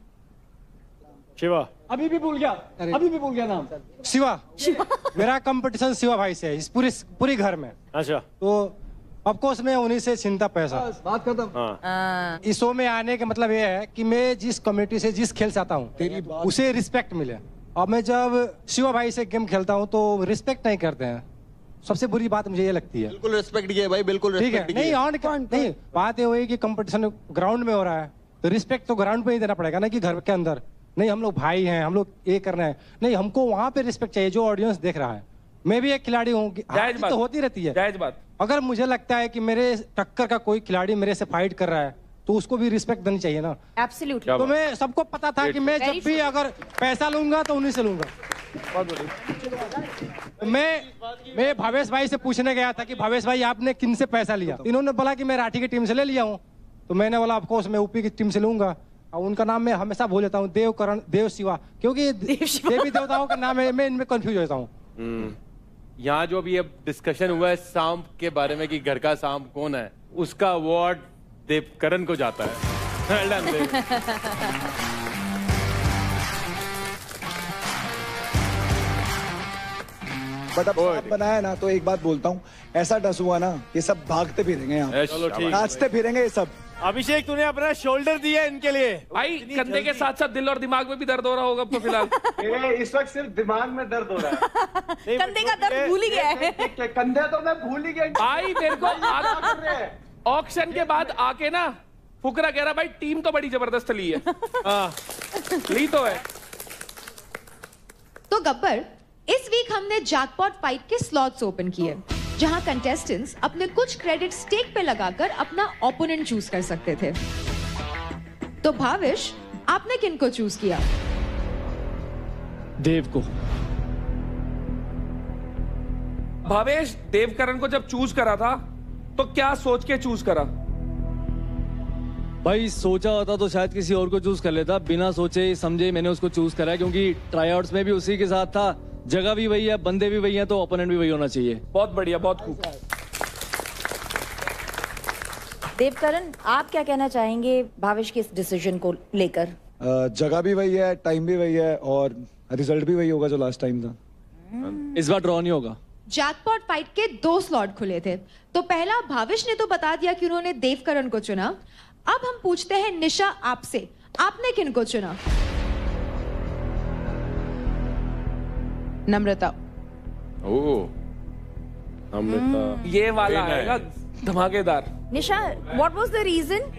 शिवा। अभी भी भूल गया नाम शिवा। मेरा कंपटीशन शिवा भाई से है इस पूरी घर में। अच्छा, तो ऑफ कोर्स मैं उन्हीं से चिंता पैसा बात खत्म। इस शो में आने का मतलब ये है कि मैं जिस कम्युनिटी से जिस खेल से आता हूँ उसे रिस्पेक्ट मिले। और मैं जब शिवा भाई से गेम खेलता हूँ तो रिस्पेक्ट नहीं करते हैं, सबसे बुरी बात मुझे ये लगती है। बिल्कुल रिस्पेक्ट किया भाई, बिल्कुल ठीक है। नहीं नहीं, बात ये हुई कि कंपटीशन ग्राउंड में हो रहा है तो रिस्पेक्ट तो ग्राउंड पे ही देना पड़ेगा ना, कि घर के अंदर नहीं। हम लोग भाई हैं, हम लोग ये करना है, नहीं हमको वहाँ पे रिस्पेक्ट चाहिए जो ऑडियंस देख रहा है। मैं भी एक खिलाड़ी हूँ, तो होती रहती है जायज बात। अगर मुझे लगता है कि मेरे टक्कर का कोई खिलाड़ी मेरे से फाइट कर रहा है तो उसको भी रिस्पेक्ट देनी चाहिए ना। एब्सोल्युटली। तो मैं सबको पता था कि मैं जब भी अगर पैसा लूंगा तो उन्हीं से लूंगा। मैं भावेश भाई से पूछने गया था कि भावेश भाई आपने किन से पैसा लिया, इन्होंने बोला कि मैं राठी की टीम से ले लिया हूँ। तो मैंने बोला ऑफकोर्स मैं यूपी की टीम से लूंगा। और उनका नाम मैं हमेशा भूल जाता हूँ, देव शिवा, क्योंकि देवी देवताओं का नाम है, मैं इनमें कंफ्यूज होता हूँ। यहाँ जो भी अब डिस्कशन हुआ है सांप के बारे में कि घर का सांप कौन है, उसका अवार्ड देवकरण को जाता है। बट अब सांप बनाया ना तो एक बात बोलता हूँ, ऐसा डस हुआ ना ये सब भागते फिरेंगे यहाँ, नाचते फिरेंगे ये सब। अभिषेक तूने अपना शोल्डर दिया इनके लिए भाई, कंधे के साथ साथ दिल और दिमाग में भी दर्द हो रहा होगा तो फिलहाल। इस वक्त सिर्फ दिमाग में दर्द हो रहा है। कंधे का दर्द भूल ही गया है। कंधे तो मैं भूल ही गया भाई। मेरे को ऑक्शन के बाद आके ना फुकरा कह रहा भाई टीम तो बड़ी जबरदस्त ली है। ली तो है। तो गब्बर, इस वीक हमने जैकपॉट फाइट के स्लॉट्स ओपन किए, जहां कंटेस्टेंट्स अपने कुछ क्रेडिट स्टेक पे लगाकर अपना ओपोनेंट चूज कर सकते थे। तो भावेश, आपने किनको चूज किया? देव को। भावेश, देवकरण को जब चूज करा था तो क्या सोच के चूज करा? भाई सोचा होता तो शायद किसी और को चूज कर लेता, बिना सोचे समझे मैंने उसको चूज करा, क्योंकि ट्राईआउट्स में भी उसी के साथ था, जगह भी वही है, बंदे भी वही हैं, तो ओपोनेंट भी वही होना चाहिए। बहुत बढ़िया, बहुत खूब। देवकरण, आप क्या कहना चाहेंगे भावेश के इस डिसीजन को लेकर? जगह भी वही है, टाइम भी वही है और रिजल्ट भी वही होगा जो लास्ट टाइम था। इस बार ड्रॉ नहीं होगा। जैकपॉट फाइट के 2 स्लॉट खुले थे, तो पहला भावेश ने तो बता दिया कि उन्होंने देवकरण को चुना। अब हम पूछते हैं निशा आपसे, आपने किनको चुना? नम्रता। ओह, नम्रता। ये वाला आएगा धमाकेदार। निशा, व्हाट वाज द रीजन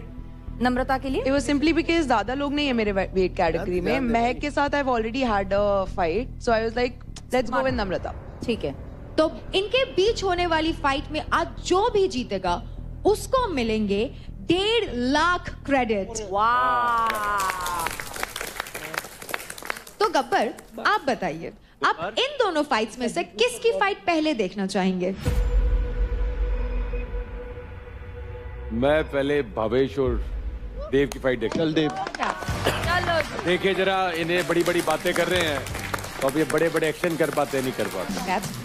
नम्रता के लिए? It was simply because ज्यादा लोग नहीं है मेरे वेट कैटेगरी में। महक के साथ I've already had a fight, so I was like, let's go with नम्रता। ठीक है। तो इनके बीच होने वाली फाइट में आज जो भी जीतेगा उसको मिलेंगे 1.5 लाख क्रेडिट। वाह। तो गब्बर, आप बताइए, आप इन दोनों फाइट्स में से किसकी फाइट पहले देखना चाहेंगे? मैं पहले भावेश और देव की फाइट देखता। चल देव। देखिए जरा, इन्हें बड़ी बड़ी बातें कर रहे हैं तो अब ये बड़े बड़े एक्शन कर पाते नहीं कर पाते।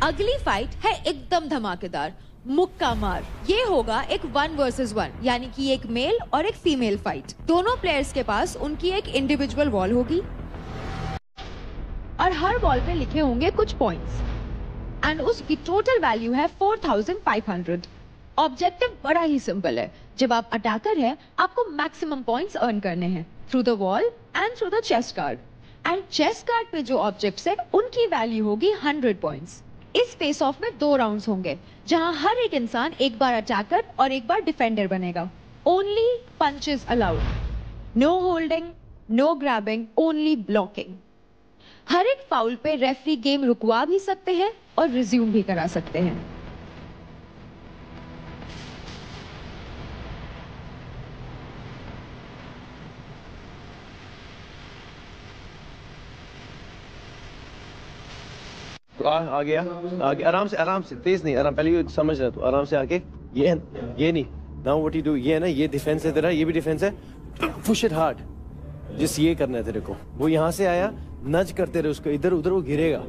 अगली फाइट है एकदम धमाकेदार, मुक्का मार। ये होगा एक 1 वर्सेस 1, यानी कि एक मेल और एक फीमेल फाइट। दोनों प्लेयर्स के पास उनकी एक इंडिविजुअल वॉल होगी और हर वॉल पे लिखे होंगे कुछ पॉइंट्स एंड उसकी टोटल वैल्यू है 4500। ऑब्जेक्टिव बड़ा ही सिंपल है। जब आप अटैकर हैं, आपको मैक्सिमम पॉइंट्स अर्न करने हैं through the wall and through the chest card. And chest card पे जो ऑब्जेक्ट्स है उनकी वैल्यू होगी 100 पॉइंट्स। इस फेस ऑफ में 2 राउंड्स होंगे जहां हर एक इंसान एक बार अटैकर और एक बार डिफेंडर बनेगा। Only punches allowed, no holding, no grabbing, only blocking. हर एक फाउल पे रेफरी गेम रुकवा भी सकते हैं और रिज्यूम भी करा सकते हैं। आ गया, आराम से, तेज नहीं, आराम, पहले ये समझ रहा तू, आराम से आके ये नहीं, नाउ व्हाट यू डू, ये है ना, ये डिफेंस है तेरा, ये भी डिफेंस है, पुश इट हार्ड, जिस ये करना है तेरे को। वो यहाँ से आया, नज करते रहे उसको, इधर उधर वो गिरेगा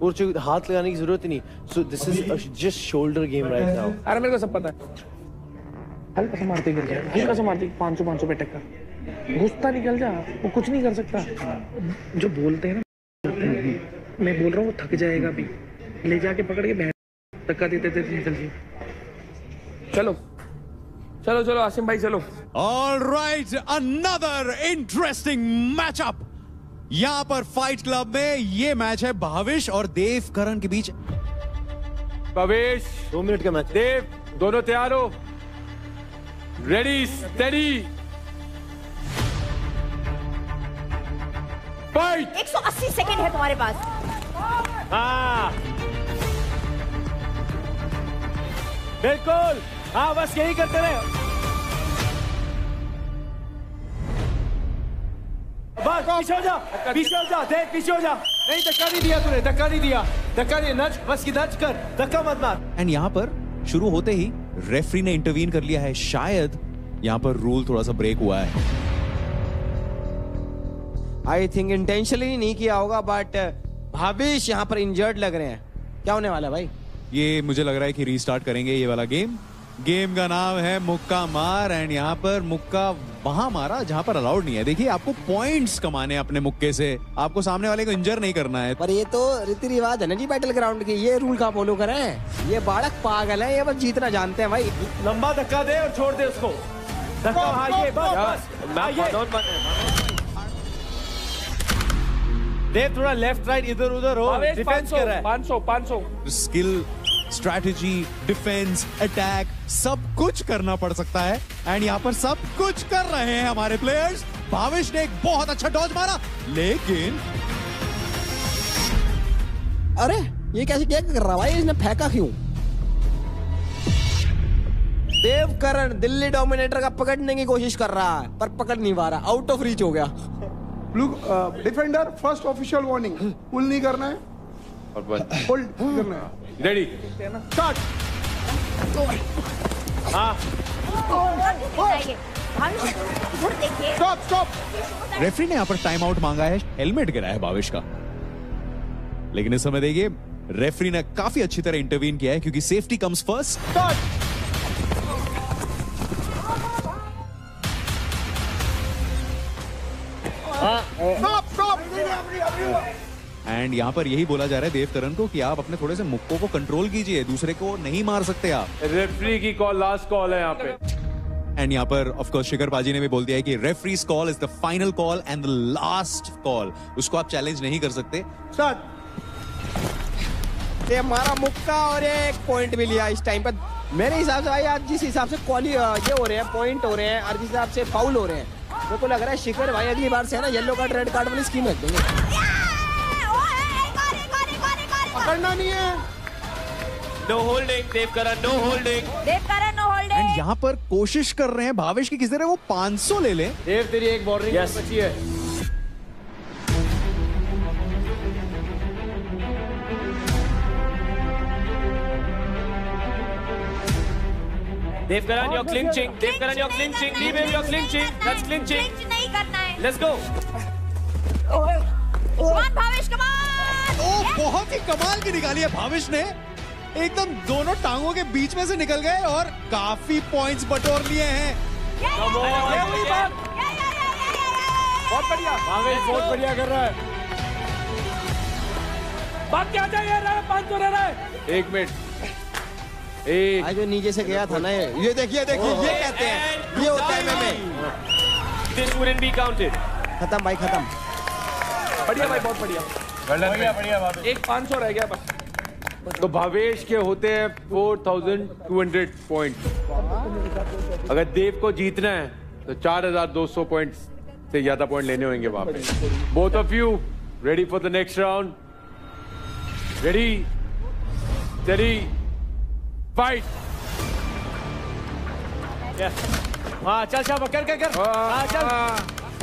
और हाथ लगाने की जरूरत नहीं। So this is just shoulder game right now. अरे मेरे को सब पता है, हल्का सा मारते गिर गया, हल्का सा मारते 500 पे टक्का, गुस्सा निकल जा, वो कुछ नहीं कर सकता। जो बोलते हैं ना, मैं बोल रहा हूँ वो थक जाएगा भी, ले जाके पकड़ के धक्का देते निकल जी। चलो चलो चलो आसिम भाई चलो। All right, another interesting matchup. यहाँ पर फाइट क्लब में ये मैच है भाविश और देव करण के बीच। भाविश 2 मिनट का मैच। देव, दोनों तैयार हो? Ready, steady, fight. 180 सेकंड है तुम्हारे पास। हाँ बिल्कुल, हाँ बस यही करते रहे, बस पीछे हो जा, पीछे हो जा, देख पीछे हो जा। नहीं, धक्का नहीं दिया तूने, धक्का नहीं दिया, धक्का नहीं, नच बस की नच कर, धक्का मत मार। एंड यहाँ पर शुरू होते ही रेफरी ने इंटरवीन कर लिया है। शायद यहाँ पर रूल थोड़ा सा ब्रेक हुआ है। आई थिंक इंटेंशनली नहीं किया होगा, बट भाविश यहाँ पर इंजर्ड लग रहे हैं। क्या होने वाला है भाई? ये मुझे लग रहा है कि रीस्टार्ट करेंगे ये वाला गेम। गेम का नाम है मुक्का मार एंड यहाँ पर मुक्का वहां मारा जहां पर अलाउड नहीं है। देखिए, आपको पॉइंट्स कमाने अपने मुक्के से, आपको सामने वाले को इंजर नहीं करना है। पर ये तो रीति रिवाज है ना जी बैटल ग्राउंड की, ये रूल कहाँ फॉलो करें? ये बालक पागल है, ये बस जीतना जानते हैं भाई। लंबा धक्का दे और छोड़ दे उसको, धक्का। हाँ ये बस देव, थोड़ा लेफ्ट राइट इधर उधर हो, डिफेंस कर रहा है। 500 स्किल, स्ट्रैटेजी, डिफेंस, अटैक, सब कुछ करना पड़ सकता है एंड यहाँ पर सब कुछ कर रहे हैं हमारे प्लेयर्स। भाविश ने एक बहुत अच्छा डॉज मारा, लेकिन अरे ये कैसे क्या कर रहा भाई? इसने फेंका क्यों? देव करण दिल्ली डोमिनेटर का पकड़ने की कोशिश कर रहा है पर पकड़ नहीं पा रहा, आउट ऑफ रीच हो गया। डिफेंडर फर्स्ट ऑफिशियल वार्निंग, पुल नहीं करना है और होल्ड करना है। Ready, start. हाँ स्टॉप स्टॉप। रेफरी ने यहाँ पर टाइम आउट मांगा है, हेलमेट गिरा है भाविश का, लेकिन इस समय देखिए रेफरी ने काफी अच्छी तरह इंटरवीन किया है क्योंकि safety comes first. Start. Stop stop. And यहाँ पर यही बोला जा रहा है देव करण को कि आप अपने थोड़े से मुक्कों को कंट्रोल कीजिए, दूसरे को नहीं मार सकते आप। रेफरी की कॉल लास्ट कॉल है यहाँ पे। एंड यहाँ पर ऑफ कोर्स शिखर पाजी ने भी बोल दिया है कि referees call is the final call and the last call, उसको आप चैलेंज नहीं कर सकते। स्टार्ट। ये हमारा मुक्का और एक पॉइंट भी लिया इस टाइम पर। मेरे हिसाब से भाई आज जिस हिसाब से ये हो रहे हैं, पॉइंट हो रहे हैं और जिस हिसाब से फाउल हो रहे हैं, मेरे को लग रहा है शिखर भाई अगली बार से है ना येलो कार्ड रेड कार्ड वाली स्कीम रख देंगे। पकड़ना नहीं है। No holding, Dev Karan no holding, Dev Karan no holding. And यहाँ पर कोशिश कर रहे हैं भाविश की किसी तरह वो 500 ले ले। देव तेरी एक वार्निंग बची है। Dev Karan, you're clinching. Dev Karan, you're clinching. Leave him, you're clinching. That's clinching. नहीं करना है. Let's go. भावेश कमाल. ओ बहुत ही कमाल की निकाली है भावेश ने. एकदम दोनों टांगों के बीच में से निकल गए और काफी पॉइंट्स बटोर लिए हैं. बहुत बढ़िया. भावेश बहुत बढ़िया कर रहा है. बात क्या चाहिए? 500 रह रहा है. 1 मिनट. आज जो नीचे से गया था ना ये देखिए ये कहते हैं ये होता है में. This wouldn't be counted. खत्म भाई खत्म. बढ़िया भाई बहुत बढ़िया. बढ़िया. एक 500 रह गया बस. तो भावेश के होते हैं 4200 पॉइंट. अगर देव को जीतना है तो 4200 पॉइंट से ज्यादा पॉइंट लेने होंगे वहां पे. Both of you ready for the next round? Ready steady fight. हाँ चल चल कर. हाँ चल.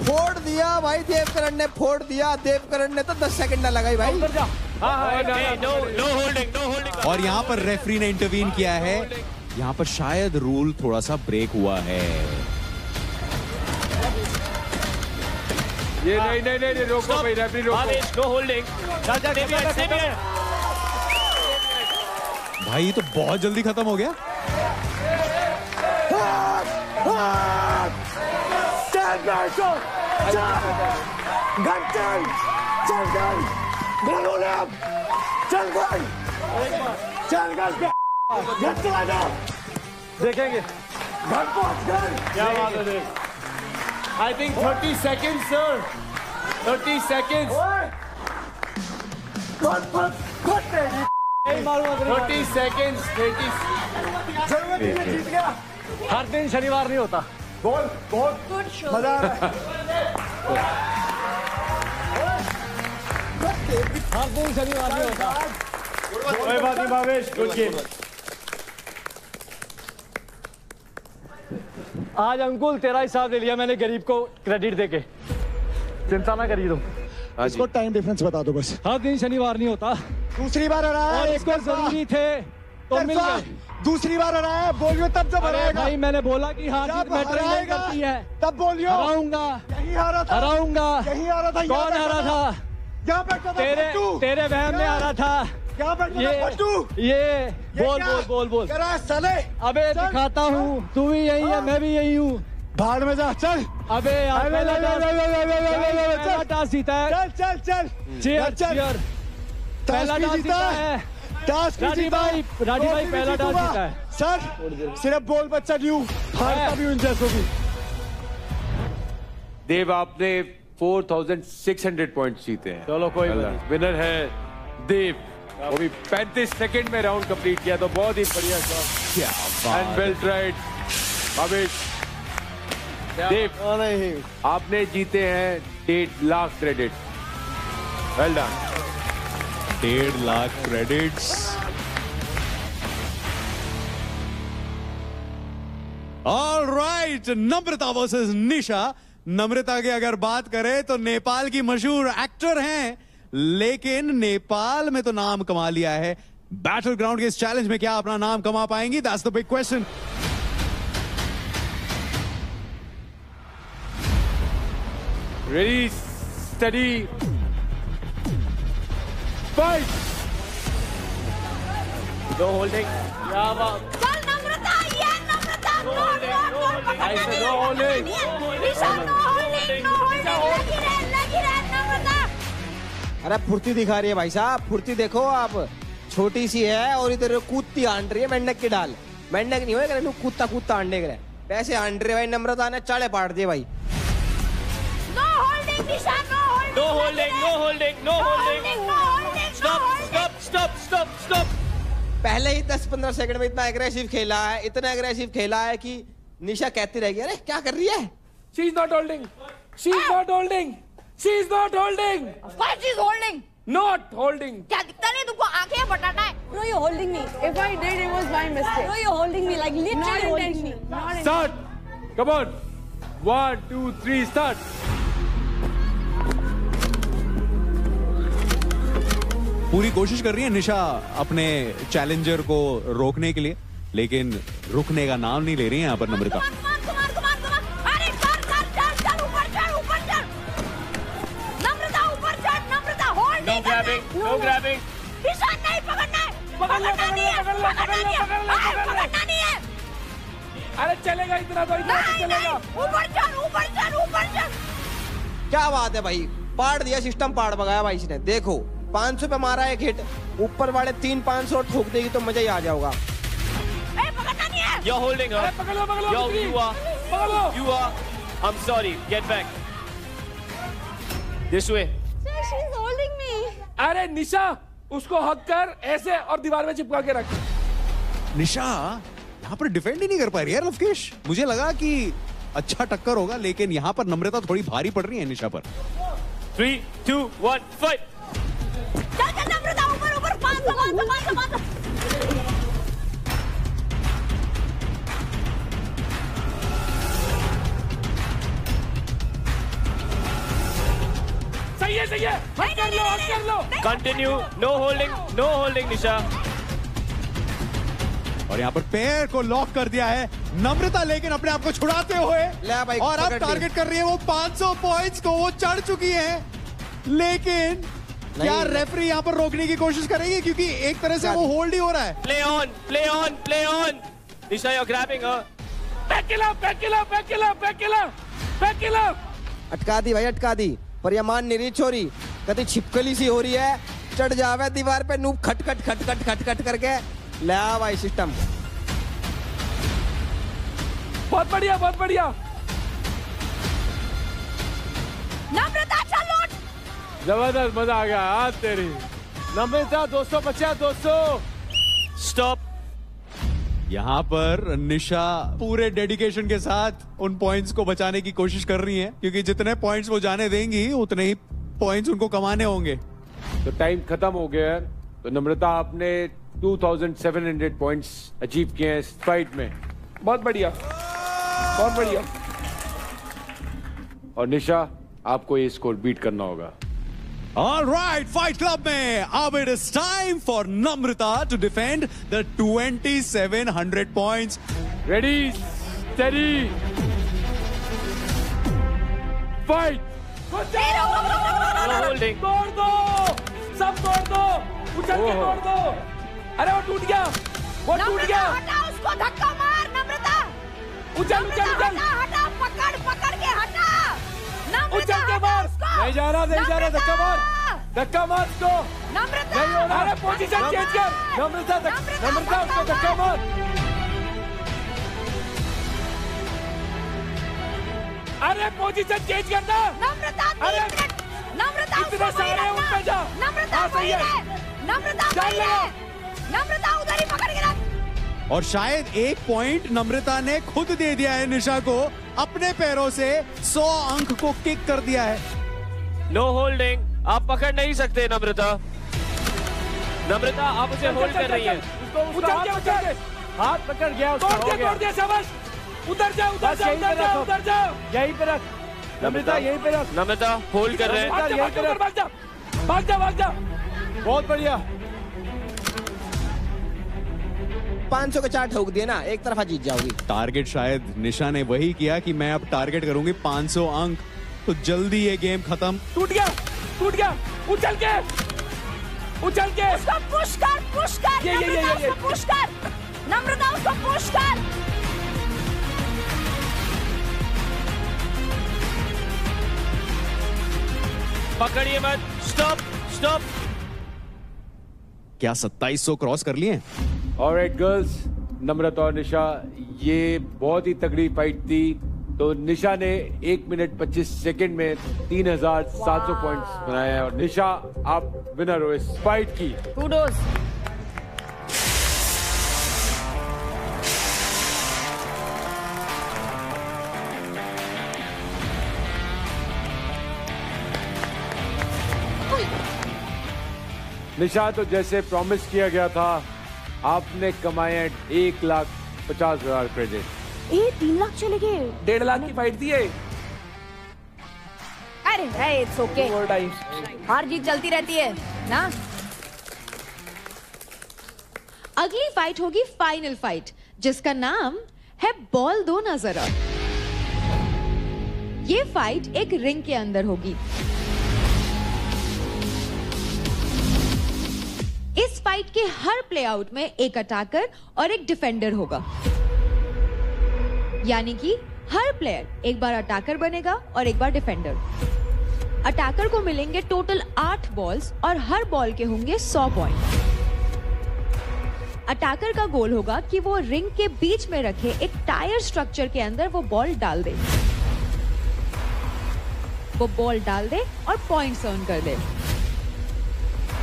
फोड़ दिया भाई देवकरण ने. फोड़ दिया देवकरण ने तो 10 सेकंड ना लगाई भाई. No holding. और यहाँ पर रेफरी ने इंटरवीन किया है. यहाँ पर शायद रूल थोड़ा सा ब्रेक हुआ है. ये नहीं रोको भाई. रेफरी रोको. No holding. भाई ये तो बहुत जल्दी खत्म हो गया. देखेंगे क्या बात है देव. I think 30 seconds, sir. 30 seconds. 30 seconds. 30. हर दिन शनिवार नहीं होता. मजा आ रहा है. हर दिन शनिवार नहीं होता. कोई बात नहीं भावेश. Good game. आज अंकुल तेरा हिसाब ले लिया मैंने गरीब को क्रेडिट देके. चिंता ना करिए तुम. इसको टाइम डिफरेंस बता दो बस. हर दिन शनिवार नहीं होता. दूसरी बार हराया है. इसको जरूरी थे तो मिल गए. दूसरी बार हराया है. बोलियो तब जब हराएगा. भाई मैंने बोला कि हाँ जीत मैटर नहीं करती है. तब बोलियो. हराऊंगा. यही हारा था. हराऊंगा. यही हारा था. कौन हरा था? यहाँ बैठा था. तेरे वहम में हारा था. क्या ये बोल साले. अबे दिखाता हूँ. तू भी यही है मैं भी यही हूँ. भाड़ में जा. चल. अबे यार पहला टास्क जीता है. चल. चीयर. पहला टास्क जीता है. राजीव भाई पहला टास्क जीता है. सर सिर्फ बोल बच्चा न्यू. हारता भी उन जैसों भी. देव आपने 4600 पॉइंट जीते हैं. चलो कोई बात. विनर है देव. वो भी 35 सेकंड में राउंड कंप्लीट किया. तो बहुत ही बढ़िया shot. And well tried Bhavesh. Dev आपने जीते हैं 1.5 lakh credit. Well done. 1.5 lakh credits. Alright. Namrata versus Nisha. Namrata की अगर बात करें तो नेपाल की मशहूर एक्टर हैं लेकिन नेपाल में तो नाम कमा लिया है. बैटल ग्राउंड के इस चैलेंज में क्या अपना नाम कमा पाएंगी? That's the big question. Ready steady fight. No holding. चल नम्रता. ये नम्रता. No holding. लगी रहे नम्रता. अरे फुर्ती दिखा रही है भाई साहब. फुर्ती देखो आप. छोटी सी है और इधर कूदती आंड रही है. मेंढक की डाल. मेंढक नहीं होगा कूदता आंडे करे. पैसे आंड रहे भाई. नम्रता ने चाले पाट दिए भाई. No holding. Stop. पहले ही 10-15 सेकंड में इतना एग्रेसिव खेला है कि निशा कहती रहेगी अरे क्या कर रही है. She is not holding. What is holding? Not holding. क्या दिखता नहीं तुमको? आंखें हैं बटाटा है. No, you're holding me. If I did, it was my mistake. No, you're holding me like literally holding me. Start. Come on. 1, 2, 3 start. पूरी कोशिश कर रही है निशा अपने चैलेंजर को रोकने के लिए. लेकिन रुकने का नाम नहीं ले रही है यहाँ पर नम्रता। अरे चल ऊपर चढ़ नम्रता ऊपर चढ़, नम्रता होल्ड नहीं करना है। नो ग्रैबिंग निशान नहीं पकड़ना है, पकड़ना नहीं है। अरे चलेगा इतना तो चलेगा। ऊपर चढ़। क्या बात है भाई, पाड़ दिया सिस्टम, पाड़ भगाया भाई इसने। देखो 500 पे मारा एक हिट, ऊपर वाले 300-500 ठोक देगी तो मजा ही आ जाएगा। You're holding her. Yo, you are. I'm sorry. Get back. This way. She's holding me. अरे निशा, उसको हक कर ऐसे और दीवार में चिपका के रख। निशा यहाँ पर डिफेंड ही नहीं कर पा रही है लवकेश। मुझे लगा कि अच्छा टक्कर होगा, लेकिन यहाँ पर नम्रता थोड़ी भारी पड़ रही है निशा पर। 3, 2, 1, fight. चल नम्रता ऊपर 500। सही है। कर लो। Continue. No holding, निशा। और यहाँ पर पैर को लॉक कर दिया है नम्रता, लेकिन अपने आप को छुड़ाते हुए भाई, और अब टारगेट कर रही है वो 500 पॉइंट्स को। वो चढ़ चुकी है, लेकिन क्या रेफरी यहाँ पर रोकने की कोशिश करेंगे, क्योंकि एक तरह से वो होल्ड ही हो रहा है। Play on. Nisha, you're grabbing her. Back it up. अटका दी भाई, अटका दी, पर ये मान नहीं रही छोरी, कभी छिपकली सी हो रही है। चढ़ जावे दीवार पे, नूब खट करके ले आ भाई सिस्टम। बहुत बढ़िया। नम्रता चल लौट। जबरदस्त, मजा आ गया आज तेरी नम्रता। 250 स्टॉप। यहाँ पर निशा पूरे डेडिकेशन के साथ उन पॉइंट्स को बचाने की कोशिश कर रही हैं, क्योंकि जितने पॉइंट्स वो जाने देंगी उतने ही पॉइंट्स उनको कमाने होंगे। तो टाइम खत्म हो गया है। तो नम्रता आपने 2700 पॉइंट्स अचीव किए हैं इस फाइट में। बहुत बढ़िया। और निशा, आपको ये स्कोर बीट करना होगा। All right, Fight Club में अब it is time for Namrata to defend the 2700 points. Ready, steady, fight. Holding. तोड़ दो, सब तोड़ दो, उछल के तोड़ दो। अरे वो टूट गया। हटा उसको, धक्का मार नम्रता। उछल। हटा, पकड़ के हटा। उछल के मार। नहीं जा रहा, धक्का मार उसको। नम्रता। नहीं हो रहा। अरे पोजीशन चेंज कर। नम्रता उसको धक्का मार। अरे पोजीशन चेंज करना। नम्रता इतने सारे उन पे जा। सही है। नम्रता उधर ही पकड़ के रख। और शायद एक पॉइंट नम्रता ने खुद दे दिया है निशा को, अपने पैरों से 100 अंक को किक कर दिया है। नो होल्डिंग, आप पकड़ नहीं सकते नम्रता। आप उसे होल्ड कर रही है। उछल। हाथ पकड़ गया, तोड़ दिया, शाबाश। उधर जा। यहीं पे रख नम्रता, यहीं पे रख। नम्रता होल्ड कर रहे हैं। भाग जा। बहुत बढ़िया। 500 के 4 ठोक दिए ना, एक तरफा जीत जाओगी। टारगेट शायद निशा ने वही किया कि मैं अब टारगेट करूंगी 500 अंक, तो जल्दी ये गेम खत्म। टूट गया। उछल के उसको पुश कर। ये पुश कर नम्रता, उसको पुश कर। पकड़िए मत। स्टॉप। क्या 2700 क्रॉस कर लिए? ऑलराइट गर्ल्स, नम्रता और निशा, ये बहुत ही तगड़ी फाइट थी। तो निशा ने 1 मिनट 25 सेकंड में 3700 पॉइंट्स बनाए हैं। और निशा, आप विनर हो इस फाइट की। Kudos. निशा, तो जैसे प्रॉमिस किया गया था, आपने कमाए 1,50,000 क्रेडिट। 3 लाख चले गए। 1.5 लाख की फाइट थी ये। अरे इट्स ओके, हार जीत चलती रहती है ना। अगली फाइट होगी फाइनल फाइट, जिसका नाम है बॉल दो ना जरा। ये फाइट एक रिंग के अंदर होगी। इस फाइट के हर प्ले आउट में एक अटैकर और एक डिफेंडर होगा, यानी कि हर प्लेयर एक बार अटैकर बनेगा और एक बार डिफेंडर। अटैकर को मिलेंगे टोटल 8 बॉल्स और हर बॉल के होंगे 100 पॉइंट। अटैकर का गोल होगा कि वो रिंग के बीच में रखे एक टायर स्ट्रक्चर के अंदर वो बॉल डाल दे। वो बॉल डाल दे और पॉइंट्स अर्न कर दे।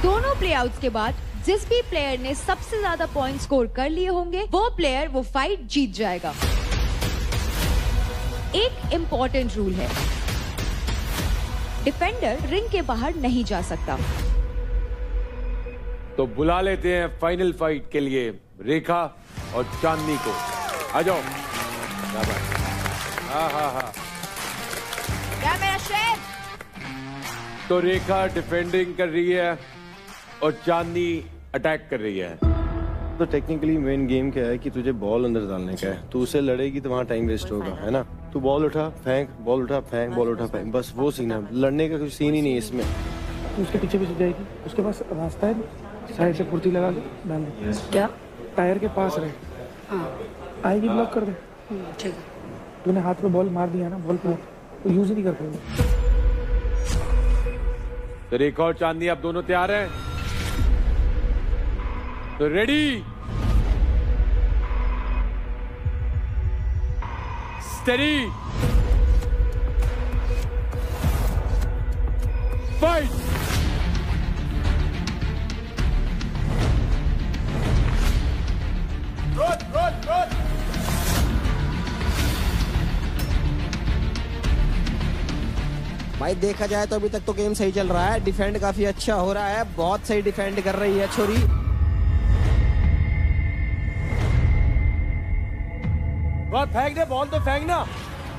दोनों प्ले आउट्स के बाद जिस भी प्लेयर ने सबसे ज्यादा पॉइंट स्कोर कर लिए होंगे वो प्लेयर वो फाइट जीत जाएगा। एक इंपॉर्टेंट रूल है, डिफेंडर रिंग के बाहर नहीं जा सकता। तो बुला लेते हैं फाइनल फाइट के लिए रेखा और चांदनी को। आ जाओ। हाँ। क्या मेरा शेर? तो रेखा डिफेंडिंग कर रही है और चांदनी अटैक कर रही है। तो टेक्निकली मेन गेम क्या है कि तुझे बॉल अंदर डालने का है। तू उसे लड़ेगी तो वहाँ टाइम वेस्ट होगा, है ना। तू बॉल उठा फेंक, बॉल उठा फेंक, बॉल उठा फेंक, बस वो सीन है। लड़ने का कोई सीन ही नहीं है इसमें। तू उसके पीछे पीछे जाएगी, उसके पास रास्ता है, साइड से फुर्ती लगा के डाल दे। क्या? टायर के पास रहे। हाँ। आएगी ब्लॉक कर दे। ठीक है। तूने हाथ पे बॉल मार दिया ना, बॉल पे तो यूज ही नहीं कर पाएगा। तो रेखा और चांदनी आप दोनों तैयार हैं? तो रेडी, स्टेडी, फाइट। भाई देखा जाए तो अभी तक तो गेम सही चल रहा है। डिफेंड काफी अच्छा हो रहा है, बहुत सही डिफेंड कर रही है छोरी। बॉल फेंक दे, बॉल तो फेंक ना,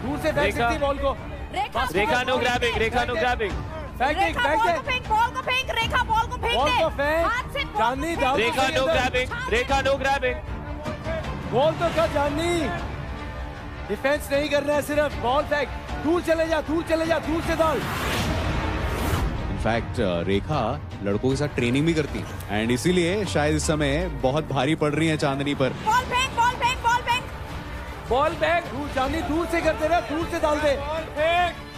दूर से फेंक सकती बॉल को। रेखा नो ग्रैबिंग, रेखा नो ग्रैबिंग। फेंक दे, फेंक दे। बॉल को फेंक, रेखा बॉल को फेंक बॉल दे। को फेंक। हाथ से बॉल चांदनी को डाल। रेखा नो ग्रैबिंग, रेखा नो ग्रैबिंग। बॉल तो कर चांदनी, डिफेंस नहीं करना है, सिर्फ बॉल फेंक। दूर चले जा, दूर चले जा, दूर से डाल। इनफैक्ट रेखा लड़कों के साथ ट्रेनिंग भी करती है एंड इसीलिए शायद इस समय बहुत भारी पड़ रही है चांदनी पर। बॉल फेंक, बॉल फेंक, बॉल फेंक। बॉल फेंक, दूर चांदनी, दूर से करते रहे, दूर से डाल दे।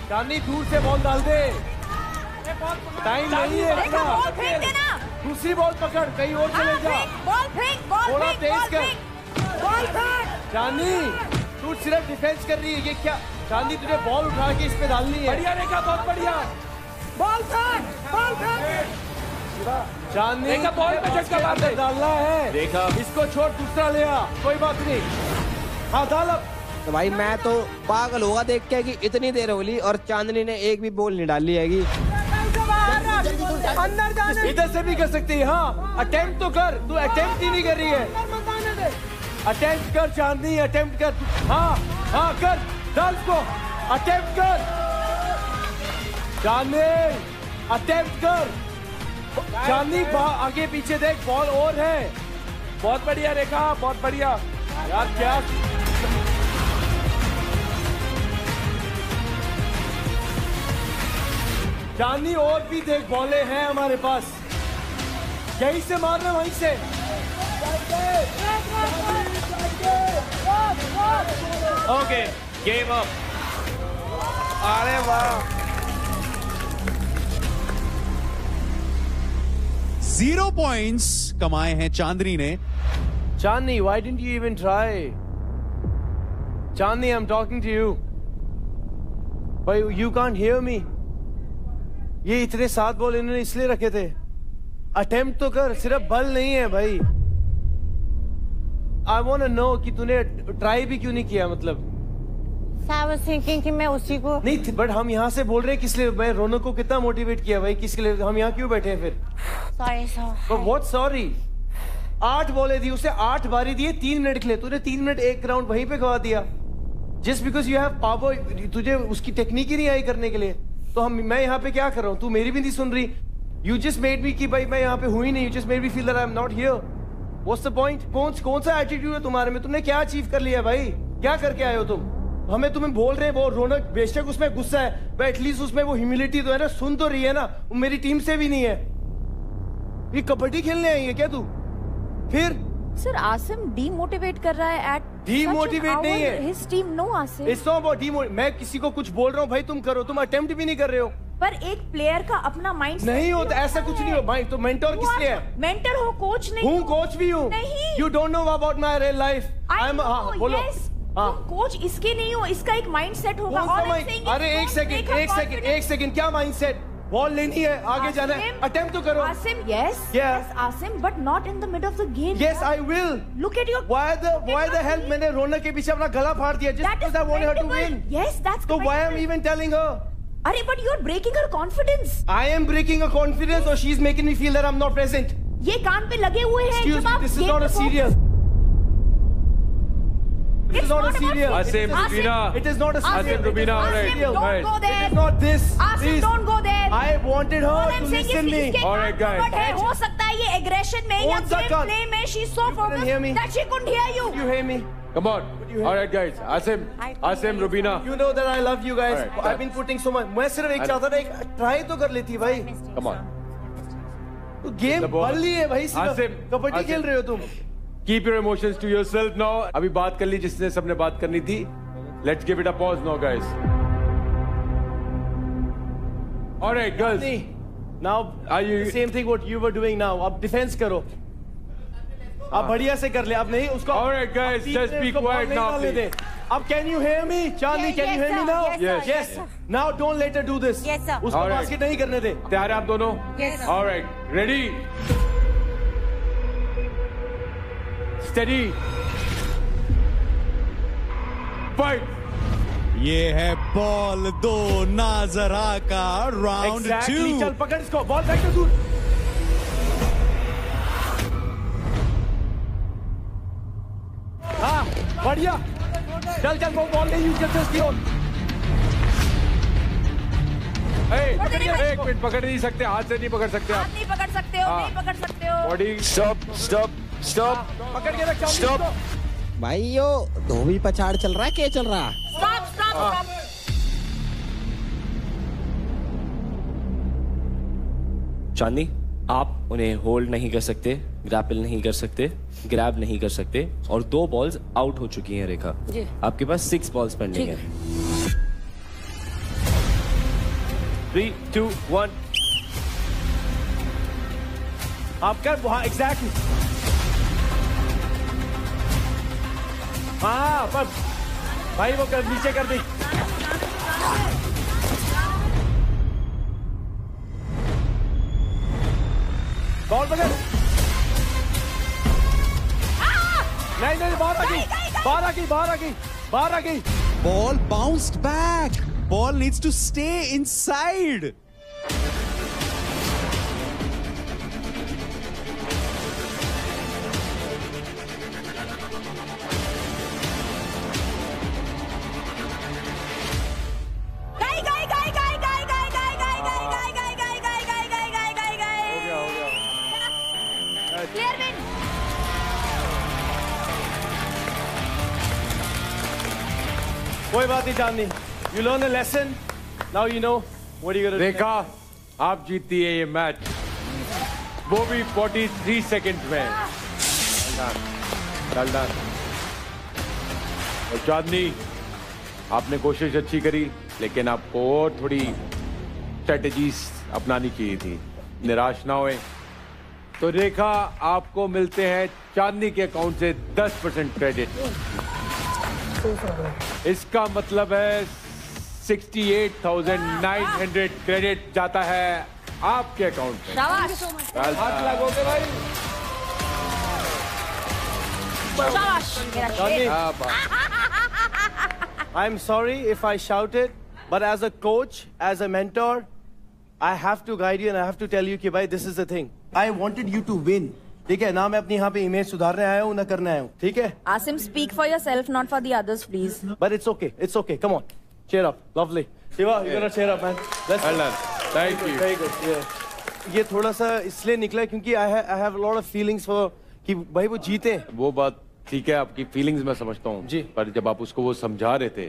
चांदनी दूर से बॉल डाल दे, टाइम नहीं है। रेखा बॉल फेंक देना। दूसरी बॉल पकड़, कहीं और चले जा। बॉल फेंक, बॉल थोड़ा फेंक, तेज बॉल कर। फेंक, बॉल फेंक। चांदनी तू सिर्फ डिफेंस कर रही है, ये क्या? चांदनी तुझे बॉल उठा के इस पे डालनी है। बढ़िया रेखा, बहुत बढ़िया। बॉल फेंक, बॉल फेंक। चांदनी रेखा बॉल पे झटका मार दे। डालना है। रेखा इसको छोड़, दूसरा ले आ, कोई बात नहीं। हाँ डाल अब। तो भाई मैं तो पागल होगा देख के कि इतनी देर हो ली और चांदनी ने एक भी बॉल नहीं डाली हैगी। अंदर जाने। इधर से भी कर सकती है। हाँ अटेम्प्ट तो कर, तू अटेम्प्ट ही नहीं कर रही है। अटेम्प्ट कर चांदनी, अटेम्प्ट कर। हाँ कर, डाल को, अटेम्प्ट कर चांदनी, अटेम्प्ट कर। चांदनी आगे पीछे देख, बॉल और है। बहुत बढ़िया रेखा, बहुत बढ़िया। यार क्या चांदनी, और भी देख बॉलें हैं हमारे पास, यहीं से मारना, वहीं से। Okay, game up. अरे वाह, 0 पॉइंट्स कमाए हैं चांदनी ने। चांदनी, why didn't you even try? Chandni, I'm talking to you. But you can't hear me. ये इतने 7 बॉल इन्होंने इसलिए रखे थे। अटेम्प्ट तो कर, सिर्फ बल नहीं है भाई। I want to know कि तूने ट्राई भी क्यों नहीं किया, मतलब। I was thinking कि मैं उसी को नहीं, बट हम यहाँ से बोल रहे हैं किस लिए? मैं रोनक को कितना मोटिवेट किया भाई, किसके लिए? हम यहाँ क्यों बैठे हैं फिर? सॉरी। What sorry? 8 बॉलें दी उसे, 8 बारी दिए, 3 मिनट खेले। तूने 3 मिनट एक राउंड वहीं पे गवा दिया, just because you have power. तुझे उसकी टेक्निक ही नहीं आई करने के लिए। तो मैं यहाँ पे क्या कर रहा हूँ? तू मेरी भी नहीं सुन रही। यू जस्ट मेड मी कि भाई मैं यहाँ पे हुई नहीं। You just made me feel that I am not here. What's the point? कौन सा एटीट्यूड है तुम्हारे में? तुमने क्या अचीव कर लिया भाई? क्या करके आए हो तुम? हमें तुम्हें बोल रहे हैं वो रौनक बेशक उसमें गुस्सा है, बट एटलीस्ट उसमें वो ह्यूमिलिटी तो है ना, सुन तो रही है ना, वो मेरी टीम से भी नहीं है। ये कबड्डी खेलने आई है क्या तू? फिर सर आसिम डीमोटिवेट कर रहा है एट डीमोटिवेट नहीं है his team. No Asim, it's not about demotivate. मैं किसी को कुछ बोल रहा हूँ भाई, तुम करो, तुम अटेम्प्ट भी नहीं कर रहे हो। पर एक प्लेयर का अपना माइंड नहीं होता, ऐसा कुछ नहीं हो भाई। तो मेंटर किस लिए है? मेंटर हो, कोच नहीं हूँ, कोच भी हूँ। नहीं, you don't know about my real life. I am, बोलो। कोच इसके नहीं हो, इसका एक माइंड सेट होगा। अरे एक सेकंड, क्या माइंड सेट? बॉल लेनी है, आगे जाना है, अटेम्प्ट तो करो। Asim, yes Asim, but not in the middle of the game. Yes, I will. Look at your. Why the hell मैंने रौनक के पीछे अपना गला फाड़ दिया just because I wanted her to win? Yes, that's. So why am I even telling her? अरे but you're breaking her confidence. I am breaking her confidence, or she's making me feel that I'm not present. ये कान पे लगे हुए हैं। Excuse me, this is not a serial. This is not a serial. Asim, Rubina. It is not a serial. Asim, Rubina, all right. Don't go there. It is not this. Asim, don't go there. I wanted her to listen me. All right, guys. हो सकता है ये aggression में या game play में she's so focused that she couldn't hear you. You hear me? Come on. All right, guys. Asim, Rubina. You know that I love you guys. I've been putting so much. मैं सिर्फ एक चाहता था, एक try तो कर लेती भाई. Come on. तो गेम बन ली है भाई, सिर्फ कबड्डी खेल रहे हो तुम। Keep your emotions to yourself now. अभी बात कर ली जिसने सबने बात करनी थी. Let's give it a pause now, guys. All right, girls. Now, are you the same thing what you were doing now? अब डिफेंस करो. अब बढ़िया से कर ले. अब नहीं उसको. All right, guys. Just be quiet now, please. अब can you hear me, Charlie? Can you hear me now? Yes. Now don't let her do this. Yes, sir. उसको बास्केट नहीं करने दे. तैयार हैं आप दोनों? Yes, sir. All right. Ready? Steady. Fight. ये है बॉल 2 नाजरा का राउंड 2। चल पकड़ इसको, बॉल बैक टू दूर। हाँ बढ़िया, चल वो बॉल नहीं यूज करते उसकी ओर। एक मिनट, पकड़ नहीं सकते, हाथ से नहीं पकड़ सकते आप। नहीं पकड़ सकते हो, नहीं पकड़ सकते हो। बॉडी स्टॉप पकड़ के रख। स्टॉप भाई यो धोबी पछाड़ चल रहा है, क्या चल रहा? स्टॉप। चांदनी, आप उन्हें होल्ड नहीं कर सकते, ग्रैपल नहीं कर सकते, ग्रैब नहीं कर सकते, और 2 बॉल्स आउट हो चुकी हैं रेखा। आपके पास 6 बॉल्स पेंडिंग है। 3, 2, 1। आप कर वहां एग्जैक्टली। हाँ पर भाई वो कर नीचे कर दी। बॉल पकड़। नहीं बाहर आ गई। Ball bounced back. Ball needs to stay inside. कोई बात नहीं चांदनी, you learn a lesson, now you know what you gonna do. रेखा, आप जीतती है ये मैच, वो भी 43 सेकंड में। Well done. और चांदनी, आपने कोशिश अच्छी करी, लेकिन आपको और थोड़ी स्ट्रेटेजीज अपनानी चाहिए थी। निराश ना होए। तो रेखा, आपको मिलते हैं चांदनी के अकाउंट से 10% क्रेडिट। इसका मतलब है 68,900 क्रेडिट जाता है आपके अकाउंट में। शाबाश। हाथ लगोगे भाई। I'm sorry if I shouted, but as a coach, as a mentor, I have to guide you and I have to tell you कि भाई this is the thing. I wanted you to win. ठीक है ना, मैं अपनी यहाँ पे image सुधारने आया हूँ ना करने आया हूँ, ठीक है? Asim, speak for yourself, not for the others, please. But it's okay, come on, cheer up, lovely. Shiva, you're gonna cheer up, man. Well done. Thank you. Very good. Yeah. ये थोड़ा सा इसलिए निकला क्योंकि I have a lot of feelings for कि भाई वो जीते। वो बात ठीक है, आपकी फीलिंग्स मैं समझता हूँ जी, पर जब आप उसको वो समझा रहे थे